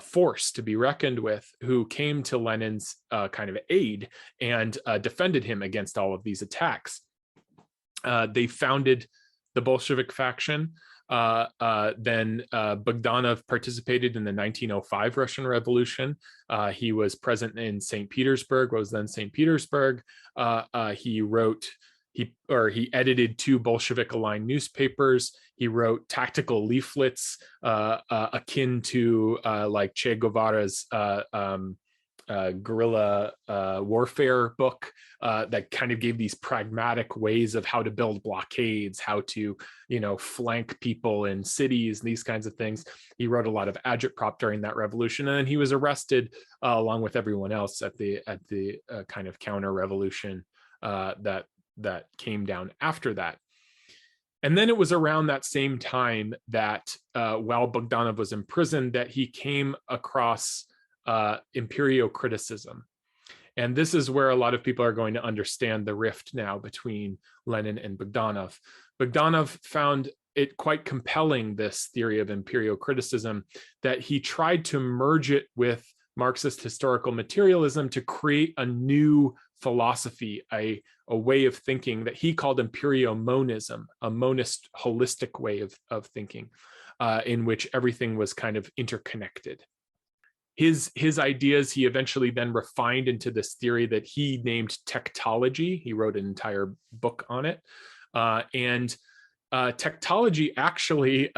force to be reckoned with, who came to Lenin's kind of aid and defended him against all of these attacks. They founded the Bolshevik faction. Then Bogdanov participated in the 1905 Russian Revolution. He was present in St. Petersburg, what was then St. Petersburg. He edited 2 Bolshevik-aligned newspapers. He wrote tactical leaflets akin to like Che Guevara's guerrilla warfare book that kind of gave these pragmatic ways of how to build blockades, how to, flank people in cities, these kinds of things. He wrote a lot of agitprop during that revolution, and then he was arrested along with everyone else at the kind of counter revolution that came down after that. And then it was around that same time that while Bogdanov was imprisoned, that he came across imperiocriticism. And this is where a lot of people are going to understand the rift now between Lenin and Bogdanov. Bogdanov found it quite compelling, this theory of imperiocriticism, that he tried to merge it with Marxist historical materialism to create a new philosophy, a way of thinking that he called imperiomonism, a monist holistic way of thinking, in which everything was kind of interconnected. His ideas he eventually then refined into this theory that he named techtology. He wrote an entire book on it. And techtology actually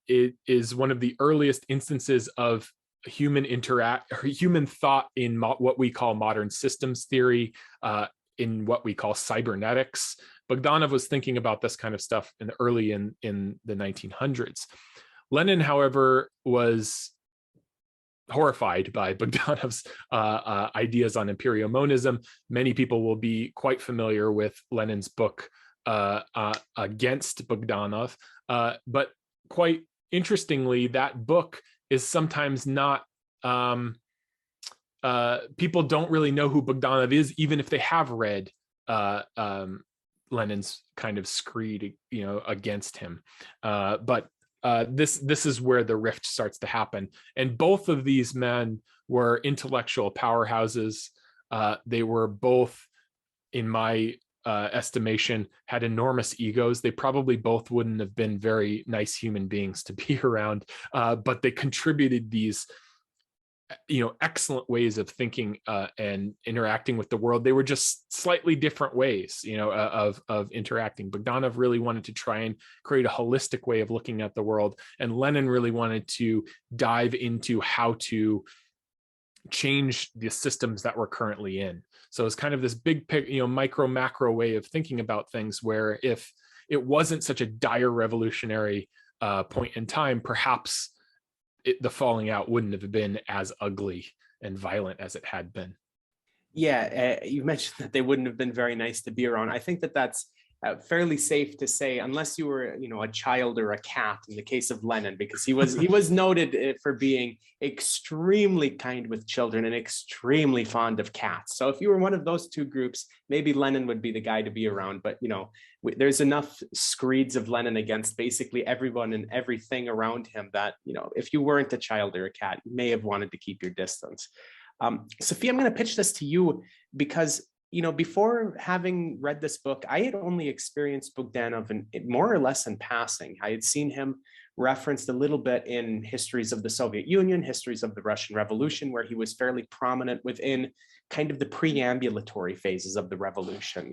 is one of the earliest instances of human thought in what we call modern systems theory, in what we call cybernetics. Bogdanov was thinking about this kind of stuff early in the 1900s. Lenin, however, was horrified by Bogdanov's ideas on imperiomonism. Many people will be quite familiar with Lenin's book against Bogdanov, but quite interestingly, that book is sometimes not, people don't really know who Bogdanov is, even if they have read Lenin's kind of screed, against him. But this is where the rift starts to happen. And both of these men were intellectual powerhouses. They were both, in my estimation, had enormous egos. They probably both wouldn't have been very nice human beings to be around, but they contributed these excellent ways of thinking and interacting with the world. They were just slightly different ways, of interacting. Bogdanov really wanted to try and create a holistic way of looking at the world, and Lenin really wanted to dive into how to change the systems that we're currently in. So it's kind of this big, micro macro way of thinking about things, where if it wasn't such a dire revolutionary point in time, perhaps the falling out wouldn't have been as ugly and violent as it had been. Yeah, you mentioned that they wouldn't have been very nice to be around. I think that that's fairly safe to say, unless you were, a child or a cat in the case of Lenin, because he was noted for being extremely kind with children and extremely fond of cats. So if you were one of those two groups, maybe Lenin would be the guy to be around. But, there's enough screeds of Lenin against basically everyone and everything around him that, if you weren't a child or a cat, you may have wanted to keep your distance. Safie, I'm going to pitch this to you because before having read this book, I had only experienced Bogdanov in more or less in passing. I had seen him referenced a little bit in histories of the Soviet Union, histories of the Russian Revolution, where he was fairly prominent within kind of the preambulatory phases of the revolution.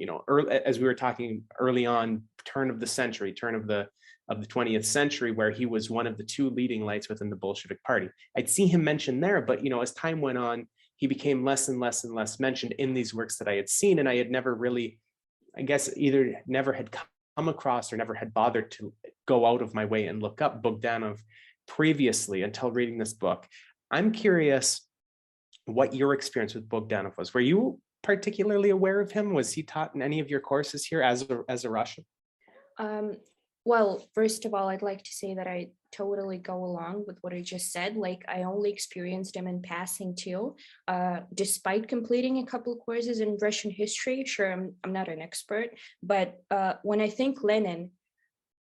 As we were talking early on, turn of the 20th century, where he was one of the two leading lights within the Bolshevik Party. I'd see him mentioned there, but as time went on, he became less and less and less mentioned in these works that I had seen, and I had never really, either never had come across or never had bothered to go out of my way and look up Bogdanov previously until reading this book. I'm curious what your experience with Bogdanov was. Were you particularly aware of him? Was he taught in any of your courses here as a Russian? Well, first of all, I'd like to say that I totally go along with what I just said. Like, I only experienced him in passing too, despite completing a couple of courses in Russian history. Sure, I'm not an expert, but when I think Lenin,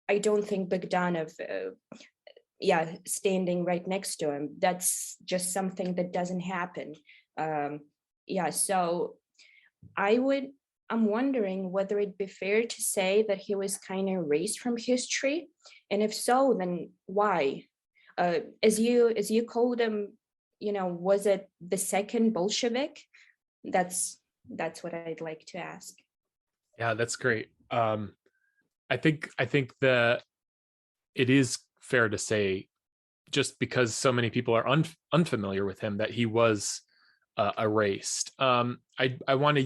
I don't think Bogdanov, standing right next to him. That's just something that doesn't happen. So I'm wondering whether it'd be fair to say that he was kind of erased from history, and if so, then why? As you called him, was it the second Bolshevik? That's what I'd like to ask. Yeah, that's great. I think that it is fair to say, just because so many people are unfamiliar with him, that he was erased. I want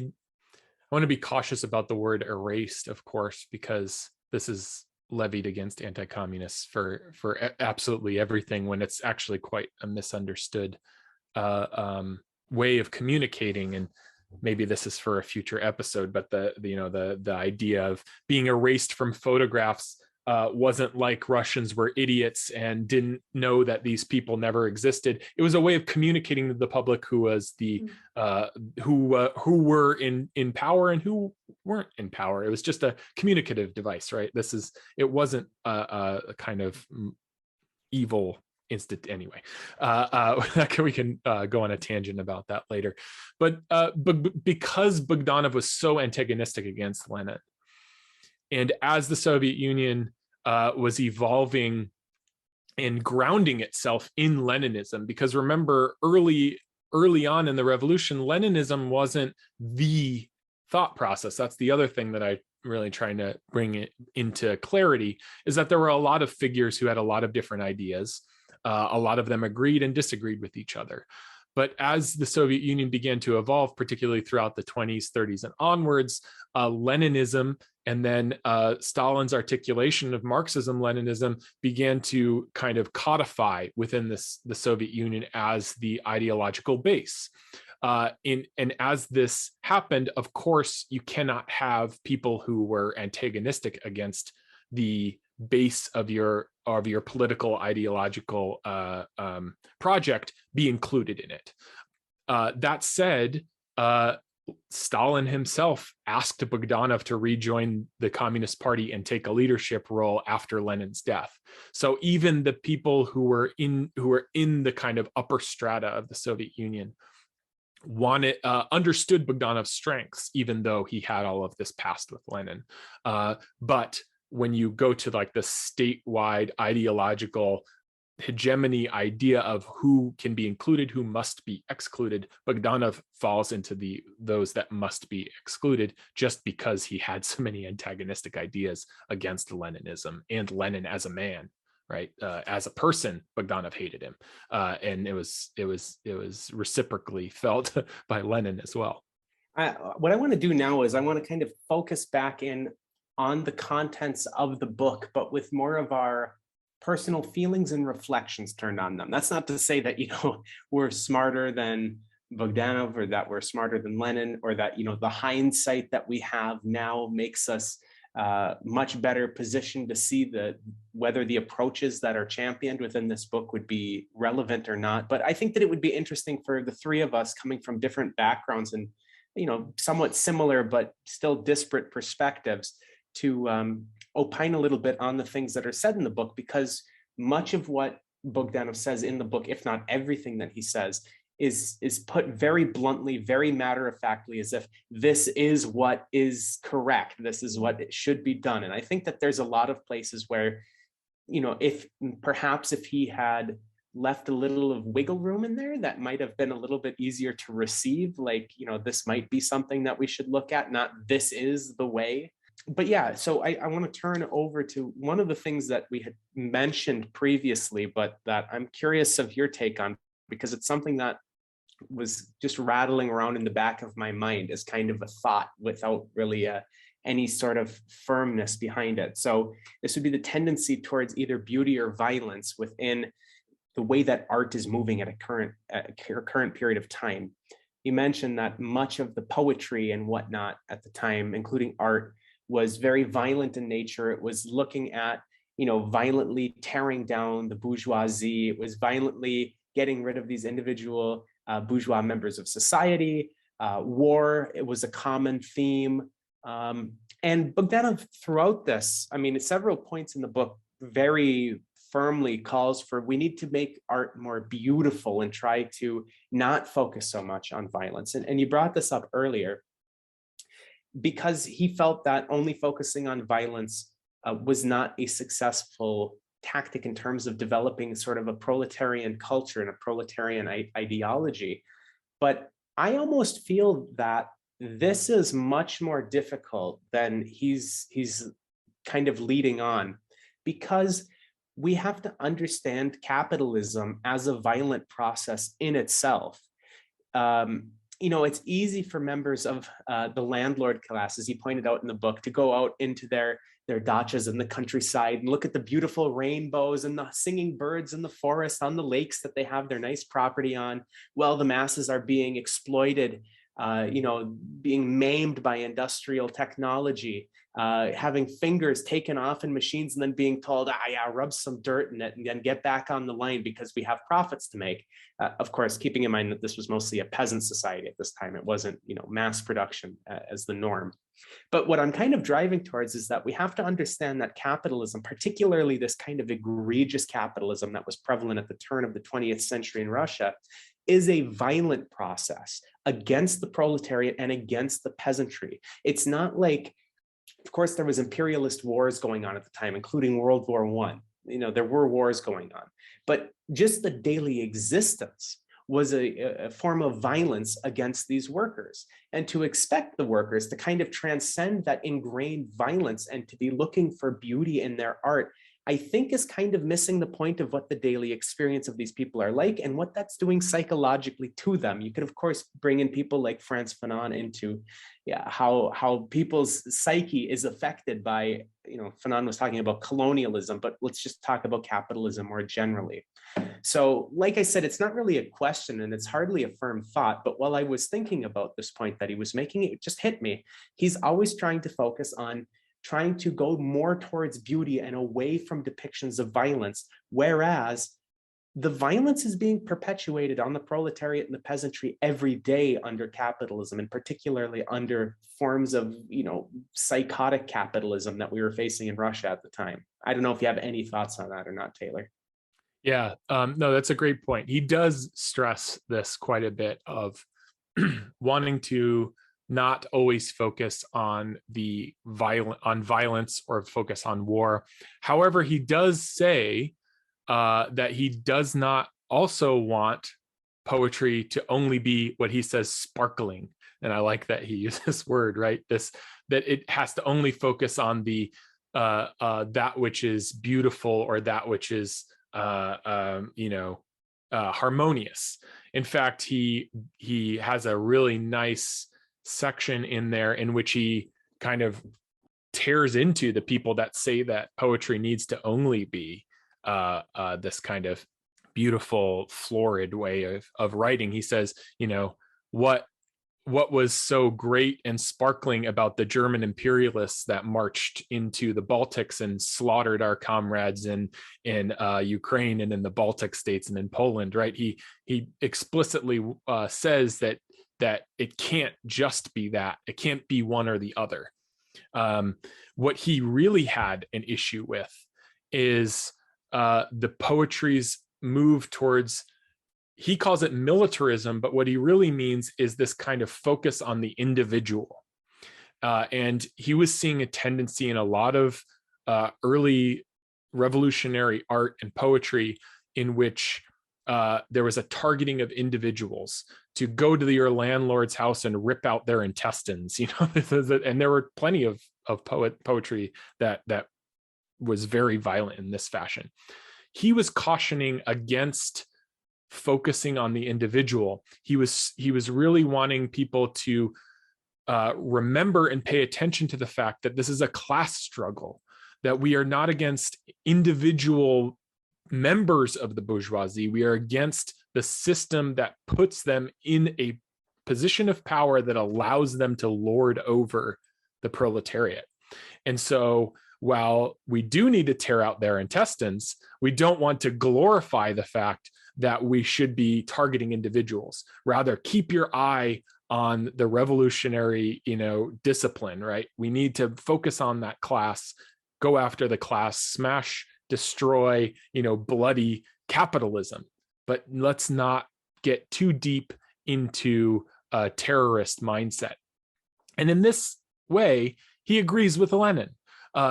to be cautious about the word erased, of course, because this is levied against anti-communists for absolutely everything, when it's actually quite a misunderstood way of communicating. And maybe this is for a future episode, but the idea of being erased from photographs wasn't like Russians were idiots and didn't know that these people never existed. It was a way of communicating to the public who was who were in power and who weren't in power. It was just a communicative device, right? It wasn't a kind of evil instant anyway. We can go on a tangent about that later. But because Bogdanov was so antagonistic against Lenin, and as the Soviet Union was evolving and grounding itself in Leninism, because remember, early on in the revolution, Leninism wasn't the thought process. That's the other thing that I really trying to bring it into clarity, is that there were a lot of figures who had a lot of different ideas. A lot of them agreed and disagreed with each other. But as the Soviet Union began to evolve, particularly throughout the 20s, 30s, and onwards, Leninism and then Stalin's articulation of Marxism-Leninism began to kind of codify within the Soviet Union as the ideological base. And as this happened, of course, you cannot have people who were antagonistic against the base of your political ideological project be included in it. That said, Stalin himself asked Bogdanov to rejoin the Communist Party and take a leadership role after Lenin's death. So even the people who were in the kind of upper strata of the Soviet Union understood Bogdanov's strengths, even though he had all of this past with Lenin. But when you go to like the statewide ideological hegemony idea of who can be included, who must be excluded. Bogdanov falls into those that must be excluded just because he had so many antagonistic ideas against Leninism and Lenin as a man, right? As a person, Bogdanov hated him, and it was reciprocally felt by Lenin as well. What I want to do now is I want to kind of focus back in on the contents of the book, but with more of our personal feelings and reflections turned on them. That's not to say that, we're smarter than Bogdanov, or that we're smarter than Lenin, or that, the hindsight that we have now makes us much better positioned to see whether the approaches that are championed within this book would be relevant or not. But I think that it would be interesting for the three of us coming from different backgrounds and, somewhat similar, but still disparate perspectives to opine a little bit on the things that are said in the book, because much of what Bogdanov says in the book, if not everything that he says, is put very bluntly, very matter-of-factly, as if this is what is correct, this is what it should be done. And I think that there's a lot of places where, if he had left a little of wiggle room in there, that might have been a little bit easier to receive, like, this might be something that we should look at, not this is the way. But yeah, so I want to turn over to one of the things that we had mentioned previously, but that I'm curious of your take on, because it's something that was just rattling around in the back of my mind as kind of a thought without really any sort of firmness behind it. So this would be the tendency towards either beauty or violence within the way that art is moving at a current period of time. You mentioned that much of the poetry and whatnot at the time, including art, was very violent in nature. It was looking at, violently tearing down the bourgeoisie. It was violently getting rid of these individual bourgeois members of society. War, it was a common theme. And Bogdanov, throughout this, at several points in the book, very firmly calls for, we need to make art more beautiful and try to not focus so much on violence. And you brought this up earlier, because he felt that only focusing on violence was not a successful tactic in terms of developing sort of a proletarian culture and a proletarian ideology. But I almost feel that this is much more difficult than he's kind of leading on, because we have to understand capitalism as a violent process in itself. It's easy for members of the landlord class, as he pointed out in the book, to go out into their dachas in the countryside and look at the beautiful rainbows and the singing birds in the forest on the lakes that they have their nice property on, while the masses are being exploited, being maimed by industrial technology, having fingers taken off in machines and then being told, rub some dirt in it and then get back on the line because we have profits to make. Of course, keeping in mind that this was mostly a peasant society at this time. It wasn't, mass production as the norm. But what I'm kind of driving towards is that we have to understand that capitalism, particularly this kind of egregious capitalism that was prevalent at the turn of the 20th century in Russia, is a violent process against the proletariat and against the peasantry. It's not like, of course, there was imperialist wars going on at the time, including World War I. There were wars going on, but just the daily existence was a form of violence against these workers. And to expect the workers to kind of transcend that ingrained violence and to be looking for beauty in their art, I think is kind of missing the point of what the daily experience of these people are like and what that's doing psychologically to them. You could, of course, bring in people like Frantz Fanon into how people's psyche is affected by, Fanon was talking about colonialism, but let's just talk about capitalism more generally. So like I said, it's not really a question and it's hardly a firm thought, but while I was thinking about this point that he was making, it just hit me. He's always trying to focus on trying to go more towards beauty and away from depictions of violence, whereas the violence is being perpetuated on the proletariat and the peasantry every day under capitalism, and particularly under forms of, psychotic capitalism that we were facing in Russia at the time. I don't know if you have any thoughts on that or not, Taylor. Yeah, no, that's a great point. He does stress this quite a bit of wanting to not always focus on violence or focus on war. However, he does say that he does not also want poetry to only be what he says sparkling. And I like that he uses this word, right? That it has to only focus on the that which is beautiful or that which is harmonious. In fact, he has a really nice section in there in which he kind of tears into the people that say that poetry needs to only be this kind of beautiful, florid way of writing. He says, what was so great and sparkling about the German imperialists that marched into the Baltics and slaughtered our comrades in Ukraine and in the Baltic states and in Poland, right? He explicitly says that it can't just be that. It can't be one or the other. What he really had an issue with is the poetry's move towards, he calls it militarism, but what he really means is this kind of focus on the individual. And he was seeing a tendency in a lot of early revolutionary art and poetry in which there was a targeting of individuals to go to your landlord's house and rip out their intestines, and there were plenty of poetry that was very violent in this fashion. He was cautioning against focusing on the individual. He was really wanting people to remember and pay attention to the fact that this is a class struggle, that we are not against individual members of the bourgeoisie. We are against the system that puts them in a position of power that allows them to lord over the proletariat. And so while we do need to tear out their intestines, we don't want to glorify the fact that we should be targeting individuals. Rather, keep your eye on the revolutionary, discipline, right? We need to focus on that class, go after the class, smash, destroy, bloody capitalism. But let's not get too deep into a terrorist mindset. And in this way, he agrees with Lenin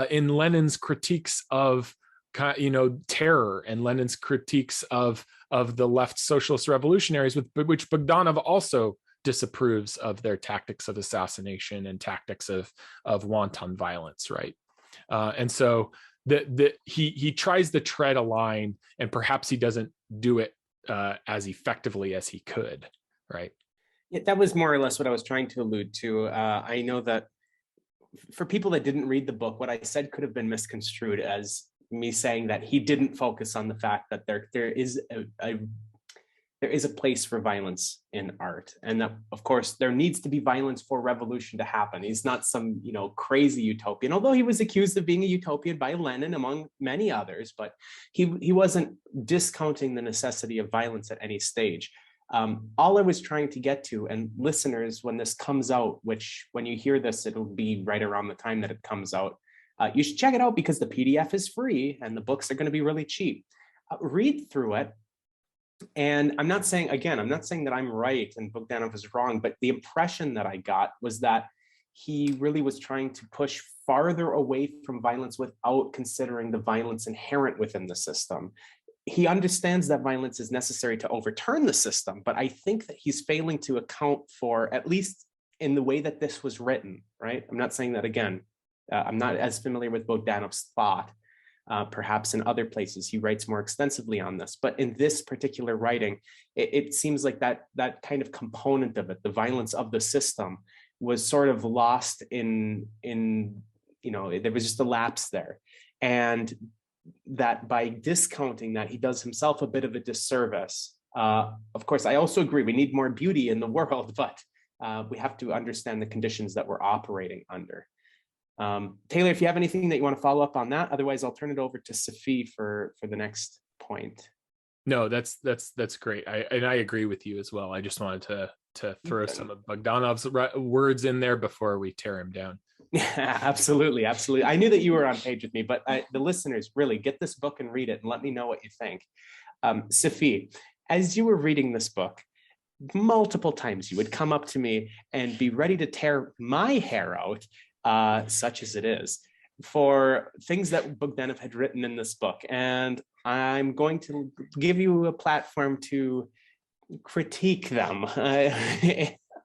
in Lenin's critiques of terror and Lenin's critiques of the left socialist revolutionaries, which Bogdanov also disapproves of their tactics of assassination and tactics of wanton violence, right? And so he tries to tread a line, and perhaps he doesn't do it as effectively as he could, right? Yeah, that was more or less what I was trying to allude to. I know that for people that didn't read the book, what I said could have been misconstrued as me saying that he didn't focus on the fact that there is a place for violence in art, and that of course there needs to be violence for revolution to happen. He's not some crazy utopian, although he was accused of being a utopian by Lenin among many others, but he wasn't discounting the necessity of violence at any stage. All I was trying to get to, and listeners, when this comes out, which when you hear this, it'll be right around the time that it comes out, you should check it out because the PDF is free and the books are going to be really cheap. Read through it. And I'm not saying that I'm right and Bogdanov is wrong, but the impression that I got was that he really was trying to push farther away from violence without considering the violence inherent within the system. He understands that violence is necessary to overturn the system, but I think that he's failing to account for, at least in the way that this was written, right? I'm not saying that again. I'm not as familiar with Bogdanov's thought. Perhaps in other places he writes more extensively on this, but in this particular writing, it seems like that kind of component of it, the violence of the system, was sort of lost in there was just a lapse there, and that by discounting that, he does himself a bit of a disservice. Of course, I also agree we need more beauty in the world, but we have to understand the conditions that we're operating under. Taylor, if you have anything that you want to follow up on that, otherwise I'll turn it over to Safie for the next point. No, that's great. I agree with you as well. I just wanted to throw some of Bogdanov's words in there before we tear him down. Yeah, absolutely. I knew that you were on page with me, but the listeners, really get this book and read it and let me know what you think. Safie, as you were reading this book, multiple times you would come up to me and be ready to tear my hair out, such as it is. for things that Bogdanov had written in this book. And I'm going to give you a platform to critique them.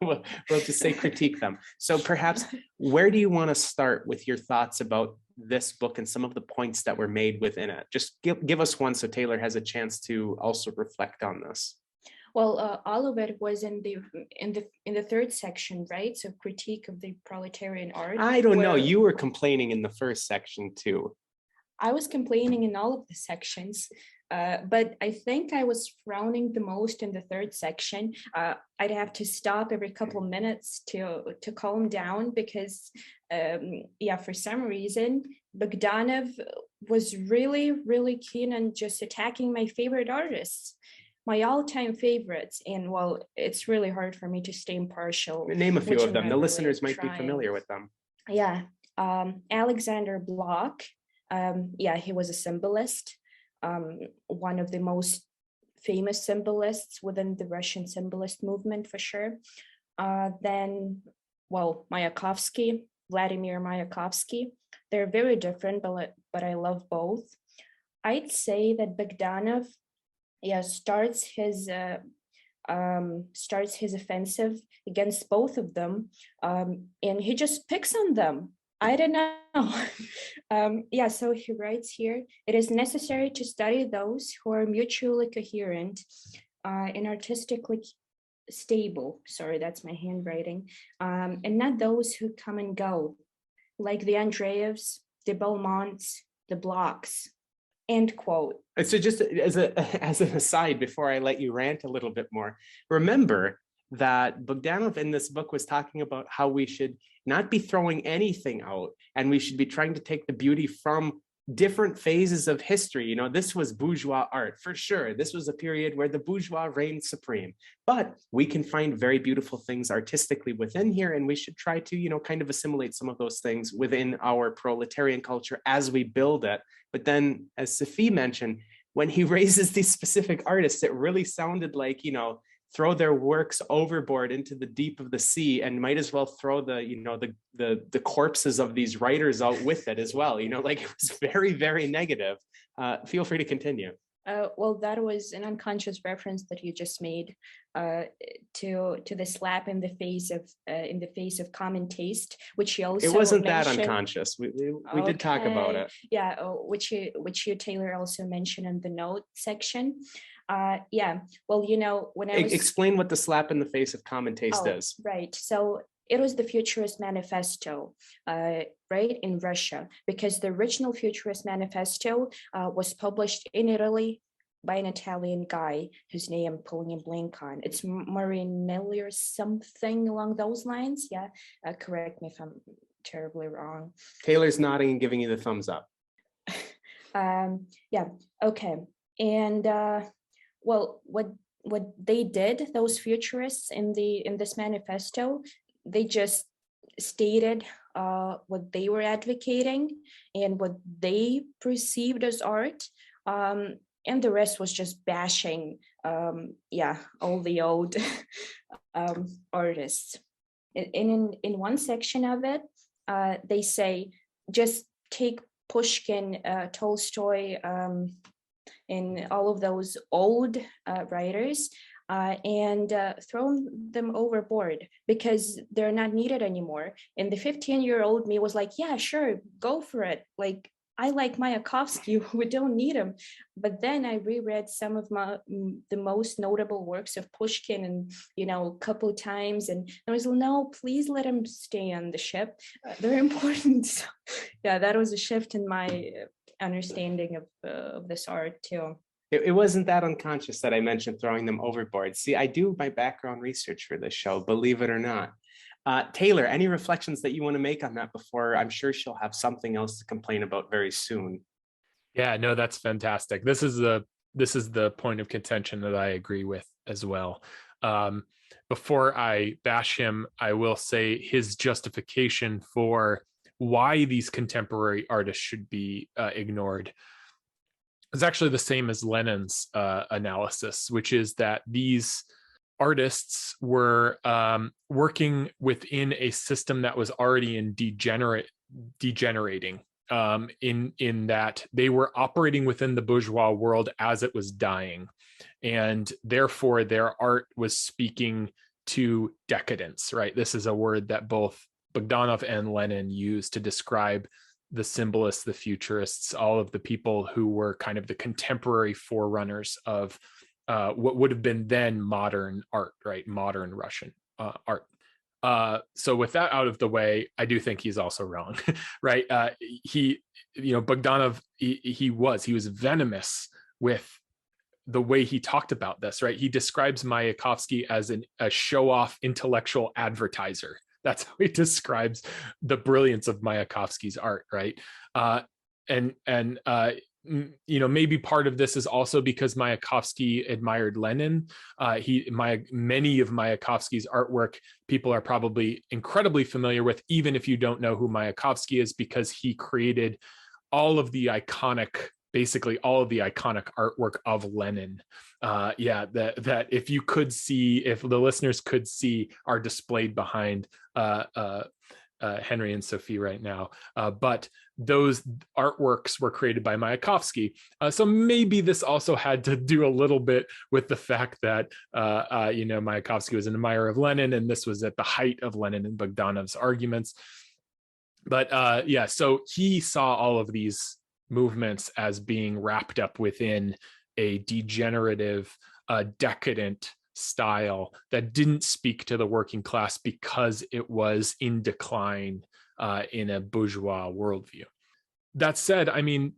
We'll just say critique them. So perhaps, where do you want to start with your thoughts about this book and some of the points that were made within it? Just give us one so Taylor has a chance to also reflect on this. Well, all of it was in the third section, right? So critique of the proletarian art. I don't know. You were complaining in the first section too. I was complaining in all of the sections, but I think I was frowning the most in the third section. I'd have to stop every couple of minutes to calm down because, for some reason, Bogdanov was really, really keen on just attacking my favorite artists. My all-time favorites, and well, it's really hard for me to stay impartial. Name a few of them. The listeners might be familiar with them. Yeah, Alexander Blok. He was a symbolist, one of the most famous symbolists within the Russian symbolist movement for sure. Then, Mayakovsky, Vladimir Mayakovsky. They're very different, but I love both. I'd say that Bogdanov starts his offensive against both of them, and he just picks on them. I don't know. So he writes here, it is necessary to study those who are mutually coherent and artistically stable. Sorry, that's my handwriting. And not those who come and go, like the Andreevs, the Belmonts, the Bloks. End quote. So just as an aside, before I let you rant a little bit more, remember that Bogdanov in this book was talking about how we should not be throwing anything out, and we should be trying to take the beauty from different phases of history. You know, this was bourgeois art for sure. This was a period where the bourgeois reigned supreme, but we can find very beautiful things artistically within here, and we should try to, kind of assimilate some of those things within our proletarian culture as we build it. But then, as Safie mentioned, when he raises these specific artists, it really sounded like, throw their works overboard into the deep of the sea, and might as well throw the corpses of these writers out with it as well. Like, it was very, very negative. Feel free to continue. That was an unconscious reference that you just made to the slap in the face of common taste, which you also it wasn't mentioned. That unconscious. We did talk about it. Yeah, which you Taylor also mentioned in the note section. When I was... Explain what the slap in the face of common taste is. Right. So it was the Futurist Manifesto, right, in Russia, because the original Futurist Manifesto was published in Italy by an Italian guy whose name I'm pulling a blank on. It's Marinelli or something along those lines. Yeah, correct me if I'm terribly wrong. Taylor's nodding and giving you the thumbs up. Okay. And what they did, those futurists in this manifesto, they just stated what they were advocating and what they perceived as art, and the rest was just bashing all the old artists. In one section of it, they say just take Pushkin, Tolstoy, and all of those old writers, and throw them overboard because they're not needed anymore. And the 15-year-old me was like, yeah, sure, go for it. Like, I like Mayakovsky, we don't need him. But then I reread some of the most notable works of Pushkin, and a couple of times, and I was like, no, please let him stay on the ship. They're important. So, that was a shift in my understanding of this art too. It wasn't that unconscious that I mentioned throwing them overboard. See, I do my background research for this show, believe it or not. Taylor, any reflections that you want to make on that before? I'm sure she'll have something else to complain about very soon. Yeah, no, that's fantastic. This is the point of contention that I agree with as well. Before I bash him, I will say his justification for why these contemporary artists should be ignored is actually the same as Lenin's analysis, which is that these artists were working within a system that was already in degenerating. in that they were operating within the bourgeois world as it was dying, and therefore their art was speaking to decadence, right? This is a word that both Bogdanov and Lenin used to describe the symbolists, the futurists, all of the people who were kind of the contemporary forerunners of what would have been then modern art, right? Modern Russian art. So with that out of the way, I do think he's also wrong, right? Bogdanov, he was venomous with the way he talked about this, right? He describes Mayakovsky as a show-off intellectual advertiser. That's how he describes the brilliance of Mayakovsky's art, right? Maybe part of this is also because Mayakovsky admired Lenin. Many of Mayakovsky's artwork people are probably incredibly familiar with, even if you don't know who Mayakovsky is, because he created basically all of the iconic artwork of Lenin. That if the listeners could see, are displayed behind Henry and Safie right now. But those artworks were created by Mayakovsky. So maybe this also had to do a little bit with the fact that, Mayakovsky was an admirer of Lenin, and this was at the height of Lenin and Bogdanov's arguments. But so he saw all of these movements as being wrapped up within a degenerative, decadent style that didn't speak to the working class because it was in decline in a bourgeois worldview. That said, I mean,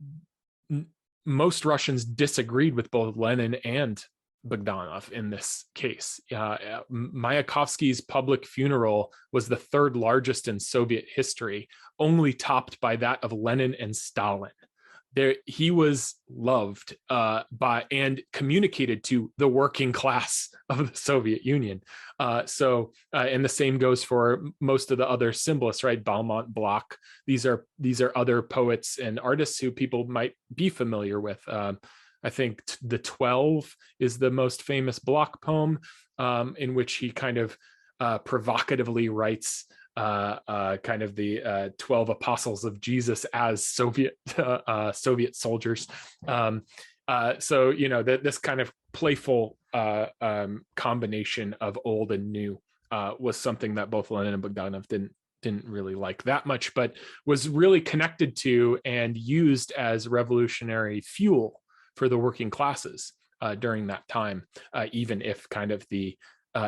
most Russians disagreed with both Lenin and Bogdanov in this case. Mayakovsky's public funeral was the third largest in Soviet history, only topped by that of Lenin and Stalin. He was loved by and communicated to the working class of the Soviet Union. And the same goes for most of the other symbolists, right? Balmont, Bloch. These are other poets and artists who people might be familiar with. I think the 12 is the most famous Bloch poem, in which he kind of provocatively writes kind of the 12 apostles of Jesus as Soviet soldiers. This kind of playful combination of old and new was something that both Lenin and Bogdanov didn't really like that much, but was really connected to and used as revolutionary fuel for the working classes during that time, even if kind of the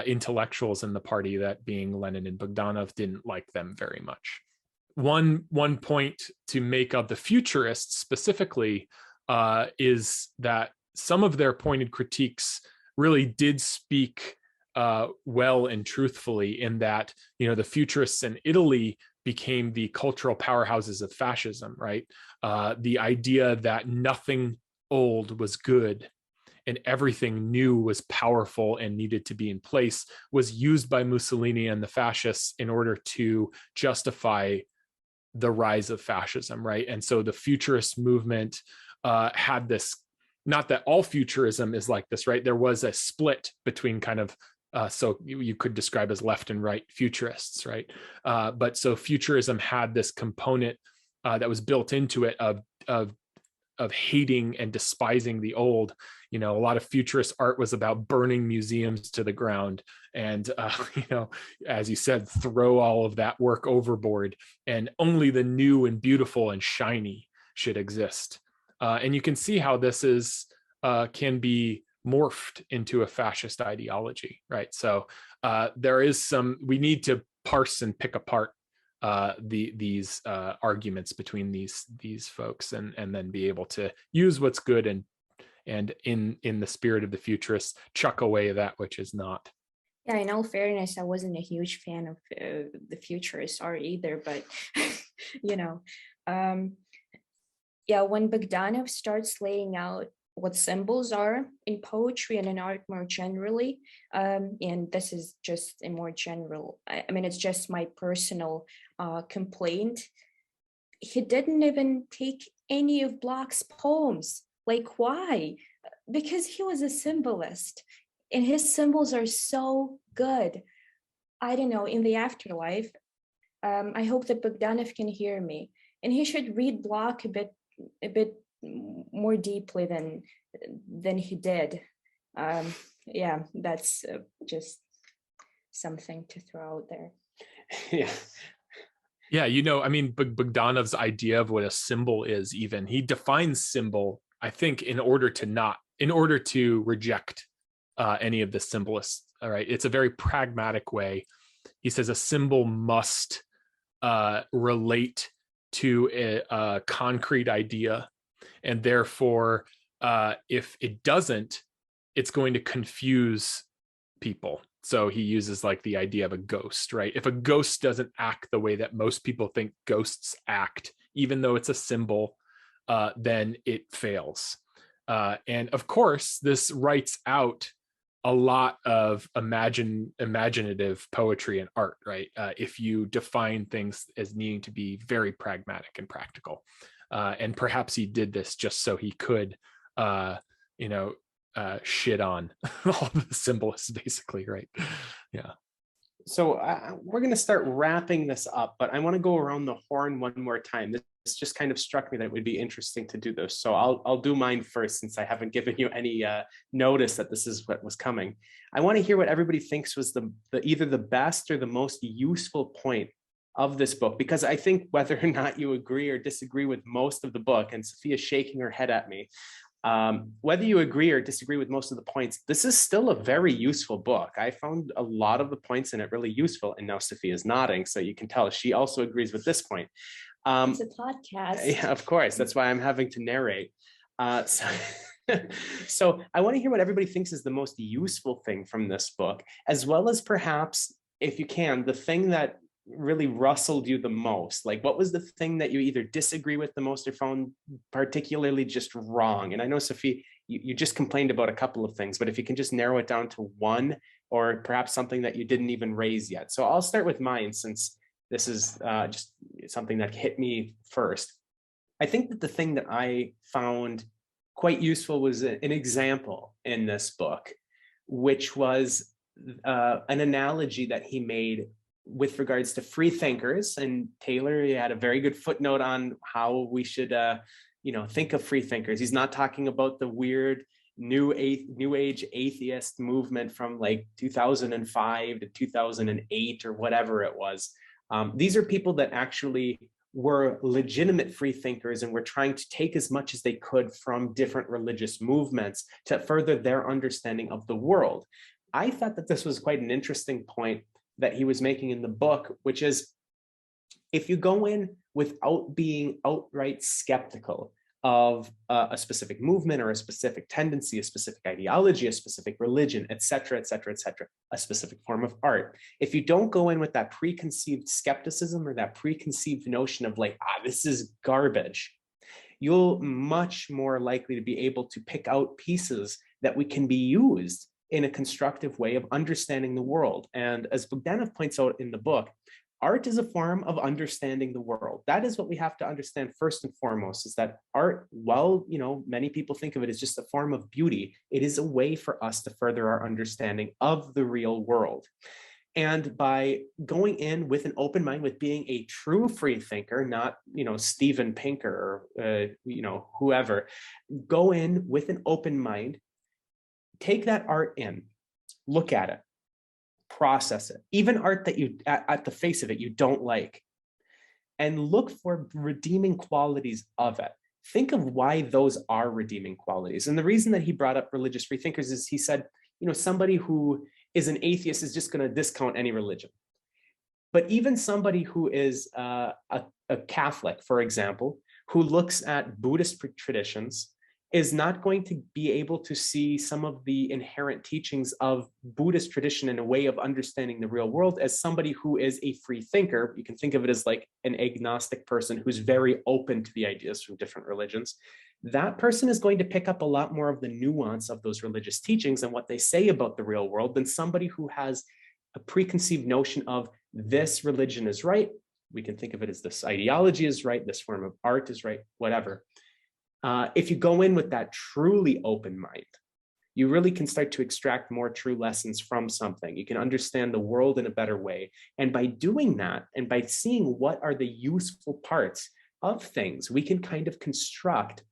intellectuals in the party, that being Lenin and Bogdanov, didn't like them very much. One point to make of the futurists specifically is that some of their pointed critiques really did speak well and truthfully, in that, the futurists in Italy became the cultural powerhouses of fascism, right? The idea that nothing old was good and everything new was powerful and needed to be in place was used by Mussolini and the fascists in order to justify the rise of fascism, right? And so the futurist movement had this, not that all futurism is like this, right? There was a split between kind of, so you could describe as left and right futurists, right? But so futurism had this component that was built into it of hating and despising the old. A lot of futurist art was about burning museums to the ground and, as you said, throw all of that work overboard, and only the new and beautiful and shiny should exist. And you can see how this can be morphed into a fascist ideology, right? So we need to parse and pick apart these arguments between these folks, and then be able to use what's good and in the spirit of the futurists, chuck away that which is not. Yeah, in all fairness, I wasn't a huge fan of the futurists art either, but when Bogdanov starts laying out what symbols are in poetry and in art more generally, and this is just a more general, it's just my personal complaint, he didn't even take any of Bloch's poems. Like, why? Because he was a symbolist and his symbols are so good. I don't know, in the afterlife, I hope that Bogdanov can hear me. and he should read Bloch a bit more deeply than he did. Yeah, that's just something to throw out there. Yeah. Yeah, I mean, Bogdanov's idea of what a symbol is, even he defines symbol, I think, in order to reject any of the symbolists. All right, it's a very pragmatic way. He says a symbol must relate to a concrete idea, and therefore, if it doesn't, it's going to confuse people. So he uses like the idea of a ghost, right? If a ghost doesn't act the way that most people think ghosts act, even though it's a symbol, then it fails. And of course, this writes out a lot of imaginative poetry and art, right? If you define things as needing to be very pragmatic and practical. And perhaps he did this just so he could, shit on all the symbolists, basically, right? Yeah. So we're going to start wrapping this up, but I want to go around the horn one more time. This just kind of struck me that it would be interesting to do this. So I'll do mine first, since I haven't given you any notice that this is what was coming. I want to hear what everybody thinks was the either the best or the most useful point of this book, because I think whether or not you agree or disagree with most of the book, and Safie's shaking her head at me, whether you agree or disagree with most of the points, this is still a very useful book. I found a lot of the points in it really useful, and now Safie is nodding, so you can tell she also agrees with this point. It's a podcast. Yeah, of course. That's why I'm having to narrate. So I want to hear what everybody thinks is the most useful thing from this book, as well as perhaps, if you can, the thing that really rustled you the most. Like, what was the thing that you either disagree with the most or found particularly just wrong? And I know, Safie, you just complained about a couple of things, but if you can just narrow it down to one, or perhaps something that you didn't even raise yet. So I'll start with mine, since this is just something that hit me first. I think that the thing that I found quite useful was an example in this book, which was an analogy that he made with regards to free thinkers. And Taylor, you had a very good footnote on how we should think of free thinkers. He's not talking about the weird new age atheist movement from like 2005 to 2008 or whatever it was. These are people that actually were legitimate free thinkers and were trying to take as much as they could from different religious movements to further their understanding of the world. I thought that this was quite an interesting point that he was making in the book, which is, if you go in without being outright skeptical of a specific movement or a specific tendency, a specific ideology, a specific religion, et cetera, a specific form of art. If you don't go in with that preconceived skepticism or that preconceived notion of like, this is garbage, you'll much more likely to be able to pick out pieces that can be used in a constructive way of understanding the world. And as Bogdanov points out in the book, art is a form of understanding the world. That is what we have to understand first and foremost, is that art, while many people think of it as just a form of beauty, it is a way for us to further our understanding of the real world. And by going in with an open mind, with being a true free thinker, not Steven Pinker or whoever, go in with an open mind, take that art in, look at it, process it, even art that you, at the face of it, you don't like, and look for redeeming qualities of it. Think of why those are redeeming qualities. And the reason that he brought up religious free thinkers is, he said, somebody who is an atheist is just going to discount any religion. But even somebody who is a Catholic, for example, who looks at Buddhist traditions, is not going to be able to see some of the inherent teachings of Buddhist tradition in a way of understanding the real world as somebody who is a free thinker. You can think of it as like an agnostic person who's very open to the ideas from different religions. That person is going to pick up a lot more of the nuance of those religious teachings and what they say about the real world than somebody who has a preconceived notion of this religion is right. We can think of it as this ideology is right, this form of art is right, whatever. If you go in with that truly open mind, you really can start to extract more true lessons from something. You can understand the world in a better way. And by doing that, and by seeing what are the useful parts of things, we can kind of construct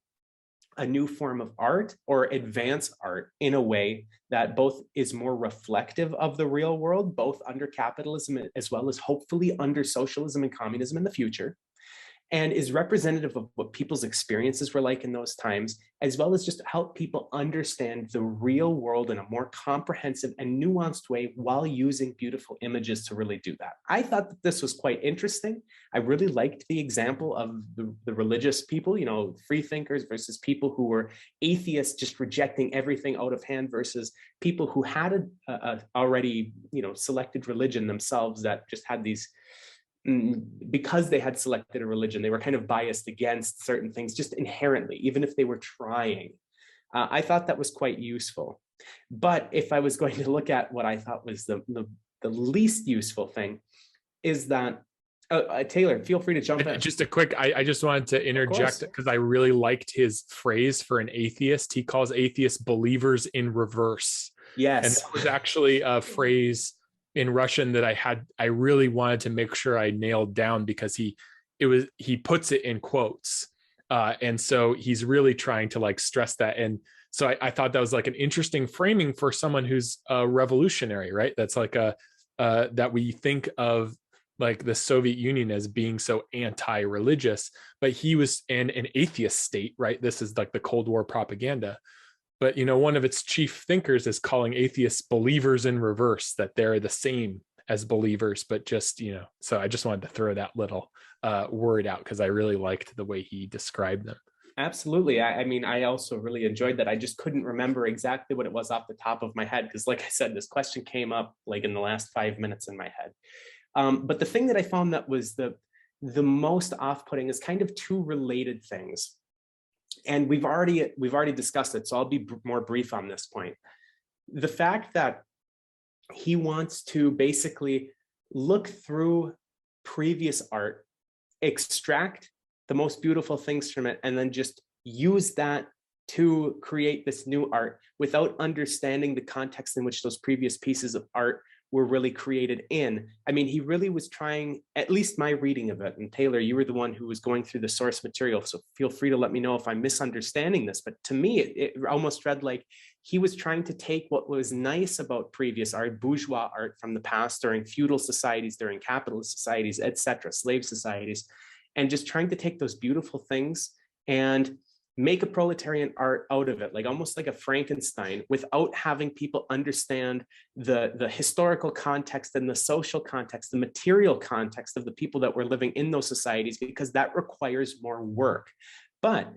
a new form of art or advance art in a way that both is more reflective of the real world, both under capitalism as well as hopefully under socialism and communism in the future, and is representative of what people's experiences were like in those times, as well as just help people understand the real world in a more comprehensive and nuanced way while using beautiful images to really do that. I thought that this was quite interesting. I really liked the example of the religious people, you know, free thinkers versus people who were atheists, just rejecting everything out of hand, versus people who had a already, you know, selected religion themselves that just had these, because they had selected a religion, they were kind of biased against certain things just inherently, even if they were trying. I thought that was quite useful. But if I was going to look at what I thought was the least useful thing, is that, Taylor, feel free to jump in. Just a quick, I just wanted to interject because I really liked his phrase for an atheist. He calls atheists believers in reverse. Yes. And that was actually a phrase in Russian that I really wanted to make sure I nailed down, because he puts it in quotes. And so he's really trying to like stress that. And so I thought that was like an interesting framing for someone who's a revolutionary, right? That's like that we think of like the Soviet Union as being so anti-religious, but he was in an atheist state, right? This is like the Cold War propaganda. But, you know, one of its chief thinkers is calling atheists believers in reverse, that they're the same as believers, but just, you know, so I just wanted to throw that little word out because I really liked the way he described them. Absolutely. I mean, I also really enjoyed that. I just couldn't remember exactly what it was off the top of my head, because like I said, this question came up like in the last 5 minutes in my head. But the thing that I found that was the most off-putting is kind of two related things. And we've already discussed it, so I'll be more brief on this point. The fact that he wants to basically look through previous art, extract the most beautiful things from it, and then just use that to create this new art without understanding the context in which those previous pieces of art were really created in. I mean, he really was trying, at least my reading of it, and Taylor, you were the one who was going through the source material, so feel free to let me know if I'm misunderstanding this, but to me, it almost read like he was trying to take what was nice about previous art, bourgeois art from the past, during feudal societies, during capitalist societies, etc., slave societies, and just trying to take those beautiful things and make a proletarian art out of it, like almost like a Frankenstein, without having people understand the historical context and the social context, the material context of the people that were living in those societies, because that requires more work. But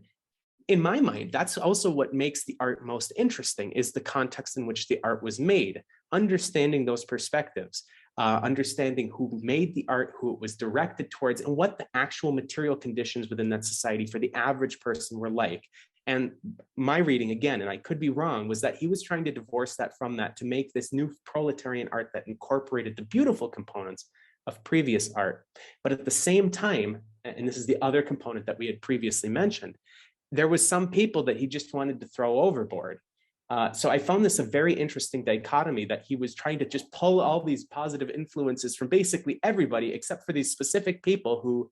in my mind, that's also what makes the art most interesting, is the context in which the art was made, understanding those perspectives. Understanding who made the art, who it was directed towards, and what the actual material conditions within that society for the average person were like. And my reading, again, and I could be wrong, was that he was trying to divorce that from that to make this new proletarian art that incorporated the beautiful components of previous art. But at the same time, and this is the other component that we had previously mentioned, there was some people that he just wanted to throw overboard. So I found this a very interesting dichotomy, that he was trying to just pull all these positive influences from basically everybody, except for these specific people who,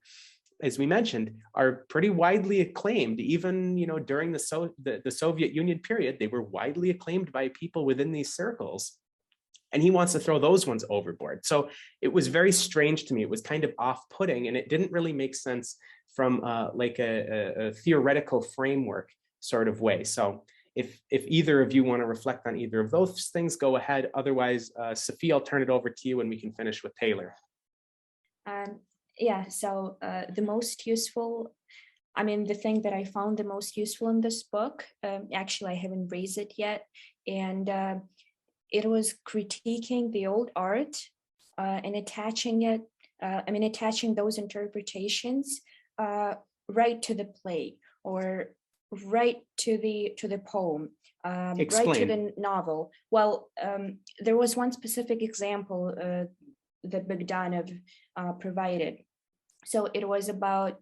as we mentioned, are pretty widely acclaimed. Even, you know, during the Soviet Union period, they were widely acclaimed by people within these circles. And he wants to throw those ones overboard. So it was very strange to me. It was kind of off-putting, and it didn't really make sense from like a theoretical framework sort of way. So if either of you want to reflect on either of those things, go ahead. Otherwise, Safie, I'll turn it over to you and we can finish with Taylor. Yeah, so the most useful, I mean, the thing that I found the most useful in this book, actually, I haven't raised it yet, and it was critiquing the old art and attaching it, attaching those interpretations right to the play, or right to the poem, right to the novel. Well, there was one specific example that Bogdanov provided. So it was about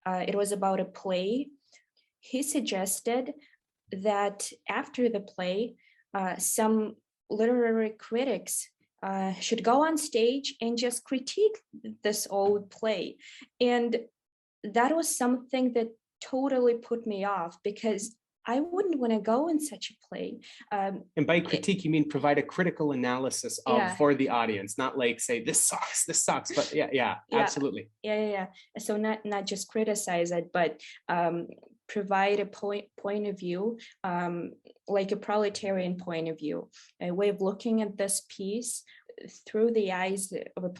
a play. He suggested that after the play, some literary critics should go on stage and just critique this old play. And that was something that totally put me off, because I wouldn't want to go in such a play. And by critique, you mean provide a critical analysis of for the audience, not like say this sucks. But yeah, absolutely. Yeah. So not just criticize it, but provide a point of view, like a proletarian point of view, a way of looking at this piece through the eyes of a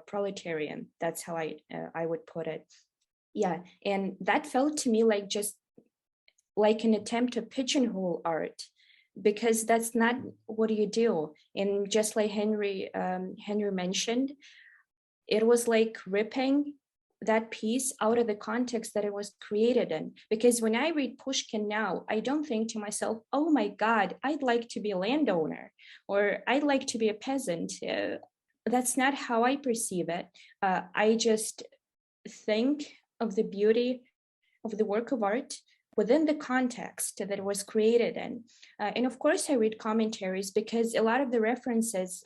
proletarian. That's how I would put it. Yeah, and that felt to me like just like an attempt to pigeonhole art, because that's not what you do. And just like Henry mentioned, it was like ripping that piece out of the context that it was created in. Because when I read Pushkin now, I don't think to myself, oh my God, I'd like to be a landowner, or I'd like to be a peasant. That's not how I perceive it. I just think of the beauty of the work of art within the context that it was created in. And of course, I read commentaries, because a lot of the references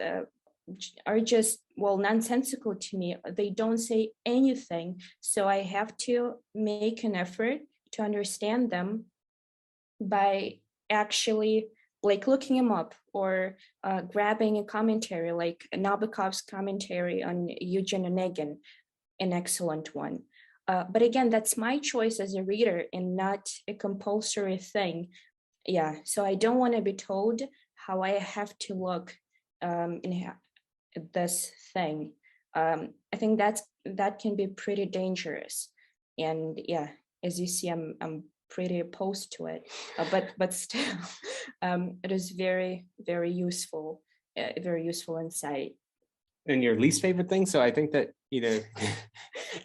are just, well, nonsensical to me. They don't say anything. So I have to make an effort to understand them by actually like looking them up, or grabbing a commentary like Nabokov's commentary on Eugen Onegin, an excellent one. But again, that's my choice as a reader and not a compulsory thing. Yeah, so I don't want to be told how I have to look at this thing. I think that can be pretty dangerous. And yeah, as you see, I'm pretty opposed to it, but still, it is very, very useful, very useful insight. And your least favorite thing? So I think that,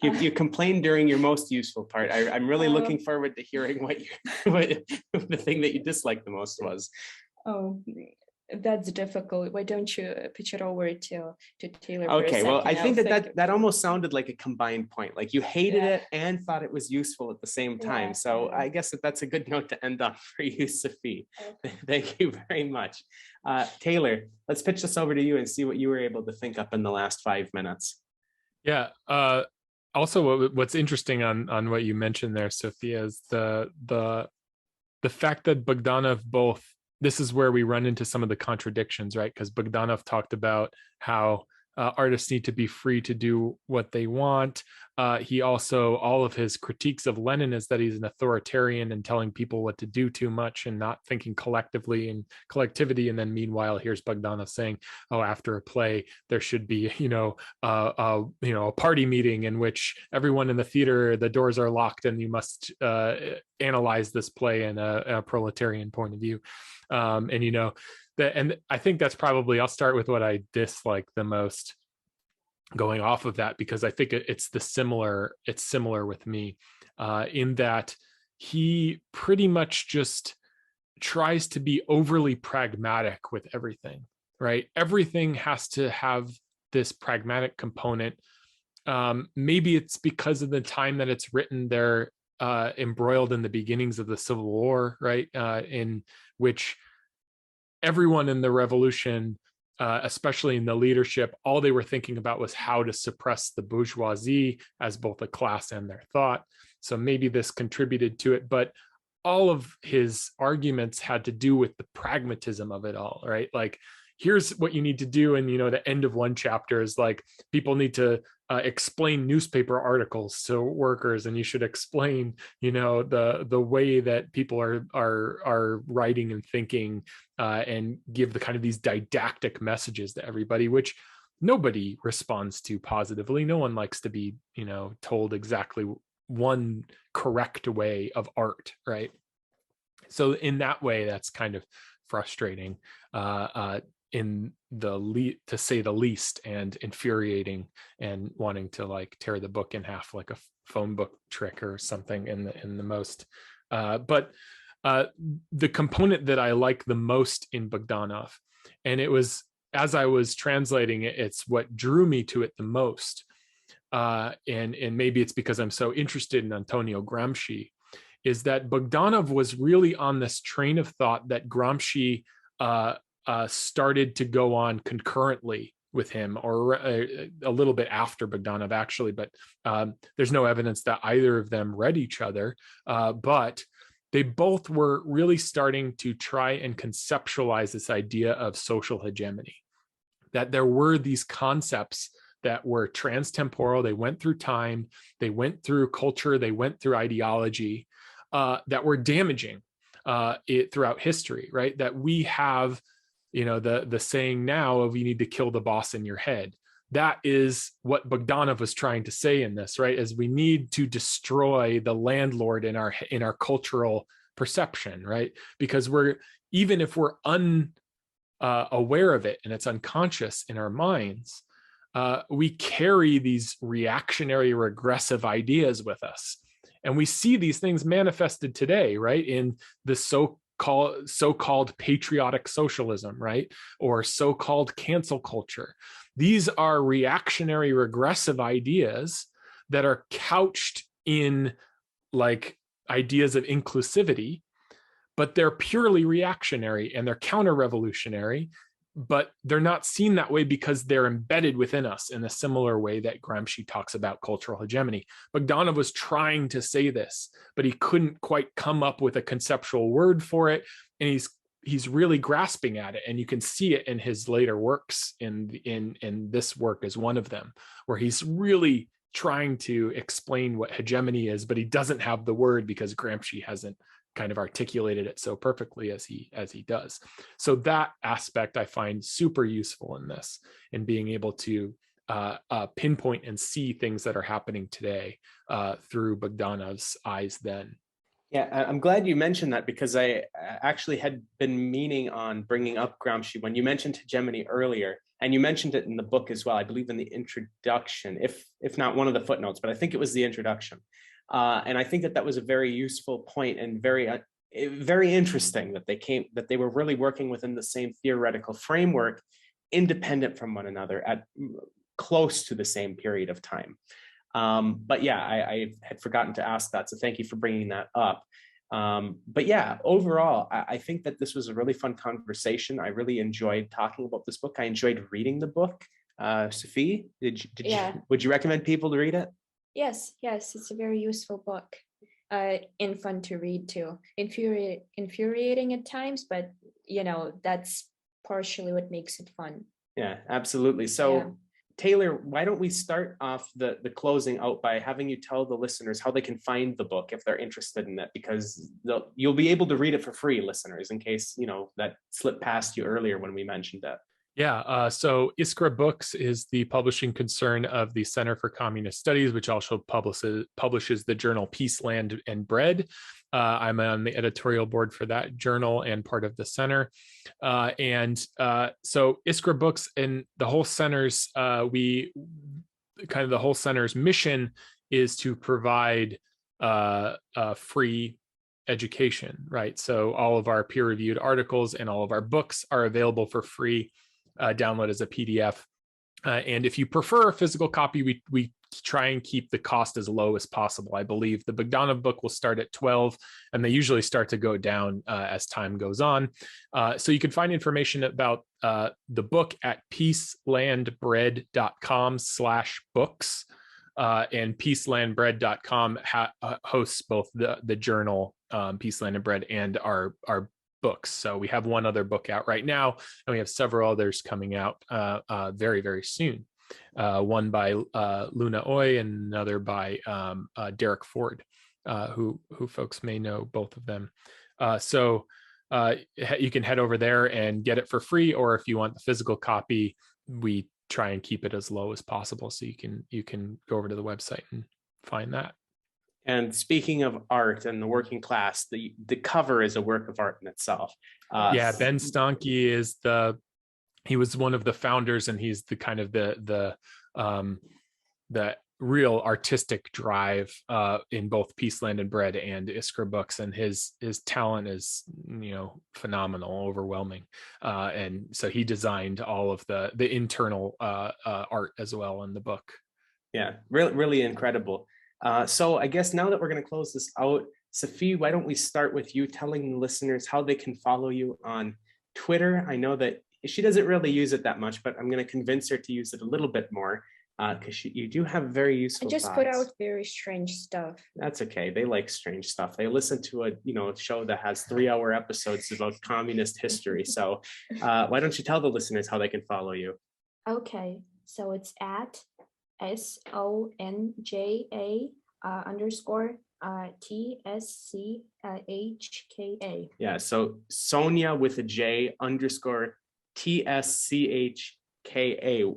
you complained during your most useful part. I'm really looking forward to hearing what the thing that you disliked the most was. Oh, that's difficult. Why don't you pitch it over to Taylor? Okay, well, I think that almost sounded like a combined point. Like you hated it and thought it was useful at the same time. So I guess that's a good note to end on for you, Safie. Okay. Thank you very much. Taylor, let's pitch this over to you and see what you were able to think up in the last 5 minutes. Yeah. Also, what's interesting on what you mentioned there, Sophia, is the fact that Bogdanov both. This is where we run into some of the contradictions, right? Because Bogdanov talked about how artists need to be free to do what they want. He also, all of his critiques of Lenin is that he's an authoritarian and telling people what to do too much and not thinking collectively and collectivity. And then meanwhile, here's Bogdanov saying, oh, after a play, there should be, a party meeting in which everyone in the theater, the doors are locked and you must analyze this play in a proletarian point of view. And I think that's probably, I'll start with what I dislike the most going off of that, because I think it's similar with me in that he pretty much just tries to be overly pragmatic with everything, right? Everything has to have this pragmatic component. Maybe it's because of the time that it's written. They're embroiled in the beginnings of the Civil War, right? In which everyone in the revolution, especially in the leadership, all they were thinking about was how to suppress the bourgeoisie as both a class and their thought. So maybe this contributed to it, but all of his arguments had to do with the pragmatism of it all, right? Like, here's what you need to do. And, the end of one chapter is like, people need to explain newspaper articles to workers, and you should explain, the way that people are writing and thinking, and give the kind of these didactic messages to everybody, which nobody responds to positively. No one likes to be, told exactly one correct way of art, right? So in that way, that's kind of frustrating. To say the least, and infuriating, and wanting to like tear the book in half like a phone book trick or something in the most. But the component that I like the most in Bogdanov, and it was as I was translating it, it's what drew me to it the most. And maybe it's because I'm so interested in Antonio Gramsci, is that Bogdanov was really on this train of thought that Gramsci started to go on concurrently with him, or a little bit after Bogdanov, actually, but there's no evidence that either of them read each other. But they both were really starting to try and conceptualize this idea of social hegemony, that there were these concepts that were transtemporal. They went through time, they went through culture, they went through ideology, that were damaging throughout history, right? That we have, the saying now of you need to kill the boss in your head. That is what Bogdanov was trying to say in this, right? As we need to destroy the landlord in our cultural perception, right? Because even if we're aware of it and it's unconscious in our minds, we carry these reactionary, regressive ideas with us. And we see these things manifested today, right? In the so-called patriotic socialism, right? Or so-called cancel culture. These are reactionary, regressive ideas that are couched in like ideas of inclusivity, but they're purely reactionary and they're counter-revolutionary, but they're not seen that way because they're embedded within us in a similar way that Gramsci talks about cultural hegemony. Bogdanov was trying to say this, but he couldn't quite come up with a conceptual word for it. And he's really grasping at it. And you can see it in his later works, in this work as one of them, where he's really trying to explain what hegemony is, but he doesn't have the word because Gramsci hasn't kind of articulated it so perfectly as he does. So that aspect I find super useful in this, in being able to pinpoint and see things that are happening today through Bogdanov's eyes then. Yeah, I'm glad you mentioned that, because I actually had been meaning on bringing up Gramsci when you mentioned hegemony earlier, and you mentioned it in the book as well, I believe in the introduction, if not one of the footnotes, but I think it was the introduction. And I think that was a very useful point, and very interesting that they were really working within the same theoretical framework, independent from one another at close to the same period of time. But yeah, I had forgotten to ask that, so thank you for bringing that up. But yeah, overall, I think that this was a really fun conversation. I really enjoyed talking about this book. I enjoyed reading the book. Safie, would you recommend people to read it? Yes, it's a very useful book, and fun to read too. Infuriating at times, but that's partially what makes it fun. Yeah, absolutely. So yeah. Taylor, why don't we start off the closing out by having you tell the listeners how they can find the book if they're interested in it, because you'll be able to read it for free, listeners, in case that slipped past you earlier when we mentioned that. Yeah, so Iskra Books is the publishing concern of the Center for Communist Studies, which also publishes the journal Peace, Land, and Bread. I'm on the editorial board for that journal and part of the center. So Iskra Books and the whole center's, the whole center's mission is to provide free education, right? So all of our peer-reviewed articles and all of our books are available for free. Download as a PDF. And if you prefer a physical copy, we try and keep the cost as low as possible. I believe the Bogdanov book will start at $12, and they usually start to go down as time goes on. So you can find information about the book at peacelandbread.com/books. And peacelandbread.com hosts both the journal Peace, Land, and Bread and our books. So we have one other book out right now, and we have several others coming out very, very soon. One by Luna Oy and another by Derek Ford, who folks may know both of them. So you can head over there and get it for free, or if you want the physical copy, we try and keep it as low as possible. So you can go over to the website and find that. And speaking of art and the working class, the cover is a work of art in itself. Yeah, Ben Stankey he was one of the founders, and he's the kind of the real artistic drive in both Peace, Land, and Bread and Iskra Books, and his talent is phenomenal, overwhelming, and so he designed all of the internal art as well in the book. Yeah, really incredible. So I guess now that we're going to close this out, Safie, why don't we start with you telling the listeners how they can follow you on Twitter? I know that She doesn't really use it that much, but I'm going to convince her to use it a little bit more because you do have very I useful just thoughts. put out very strange stuff. That's okay. They like strange stuff. They listen to a show that has 3-hour episodes about communist history. So why don't you tell the listeners how they can follow you? Okay, so it's at SONJA _TSCHKA. Yeah, so Sonia with a J _ TSCHKA,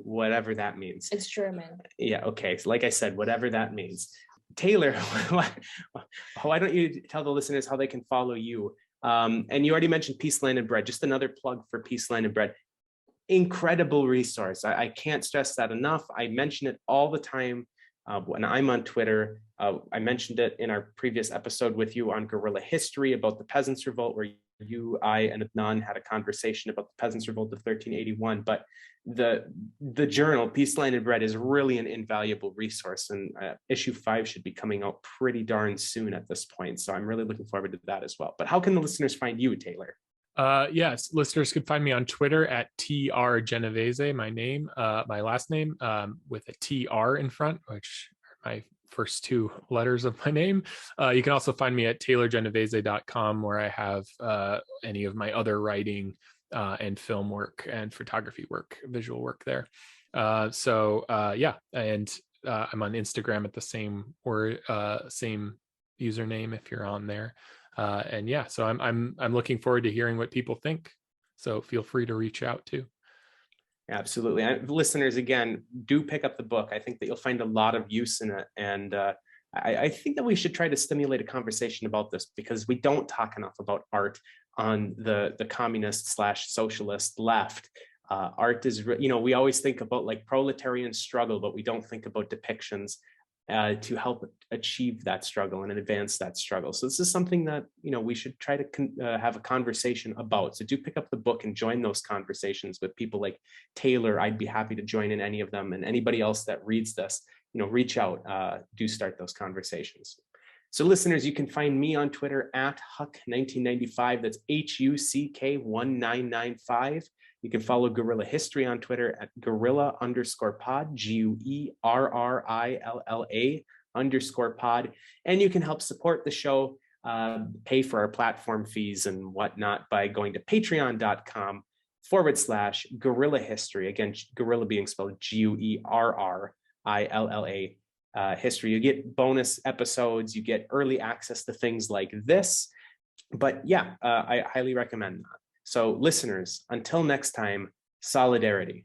whatever that means. It's German. Yeah, okay. So like I said, whatever that means. Taylor, why don't you tell the listeners how they can follow you? And you already mentioned Peace, Land, and Bread. Just another plug for Peace, Land, and Bread. Incredible resource. I can't stress that enough. I mention it all the time when I'm on Twitter. I mentioned it in our previous episode with you on Guerrilla History about the Peasants Revolt, where you, I, and Adnan had a conversation about the Peasants Revolt of 1381. But the journal, Peace, Land, and Bread, is really an invaluable resource, and issue 5 should be coming out pretty darn soon at this point. So I'm really looking forward to that as well. But how can the listeners find you, Taylor? Yes, listeners could find me on Twitter at TR Genovese, my name, my last name, with a TR in front, which are my first 2 letters of my name. You can also find me at taylorgenovese.com, where I have any of my other writing and film work and photography work, visual work there. Yeah, and I'm on Instagram at the same username if you're on there. And yeah, so I'm looking forward to hearing what people think. So feel free to reach out too. Absolutely. Listeners, again, do pick up the book. I think that you'll find a lot of use in it. And I think that we should try to stimulate a conversation about this, because we don't talk enough about art on the communist/socialist left. Art is, we always think about like proletarian struggle, but we don't think about depictions to help achieve that struggle and advance that struggle. So this is something that, we should try to have a conversation about. So do pick up the book and join those conversations with people like Taylor. I'd be happy to join in any of them, and anybody else that reads this, reach out, do start those conversations. So listeners, you can find me on Twitter at Huck1995. That's HUCK1995. You can follow Guerrilla History on Twitter at Guerrilla_pod, GUERRILLA_pod. And you can help support the show, pay for our platform fees and whatnot by going to patreon.com/Guerrilla History. Again, Guerrilla being spelled GUERRILLA history. You get bonus episodes, you get early access to things like this. But yeah, I highly recommend that. So listeners, until next time, solidarity.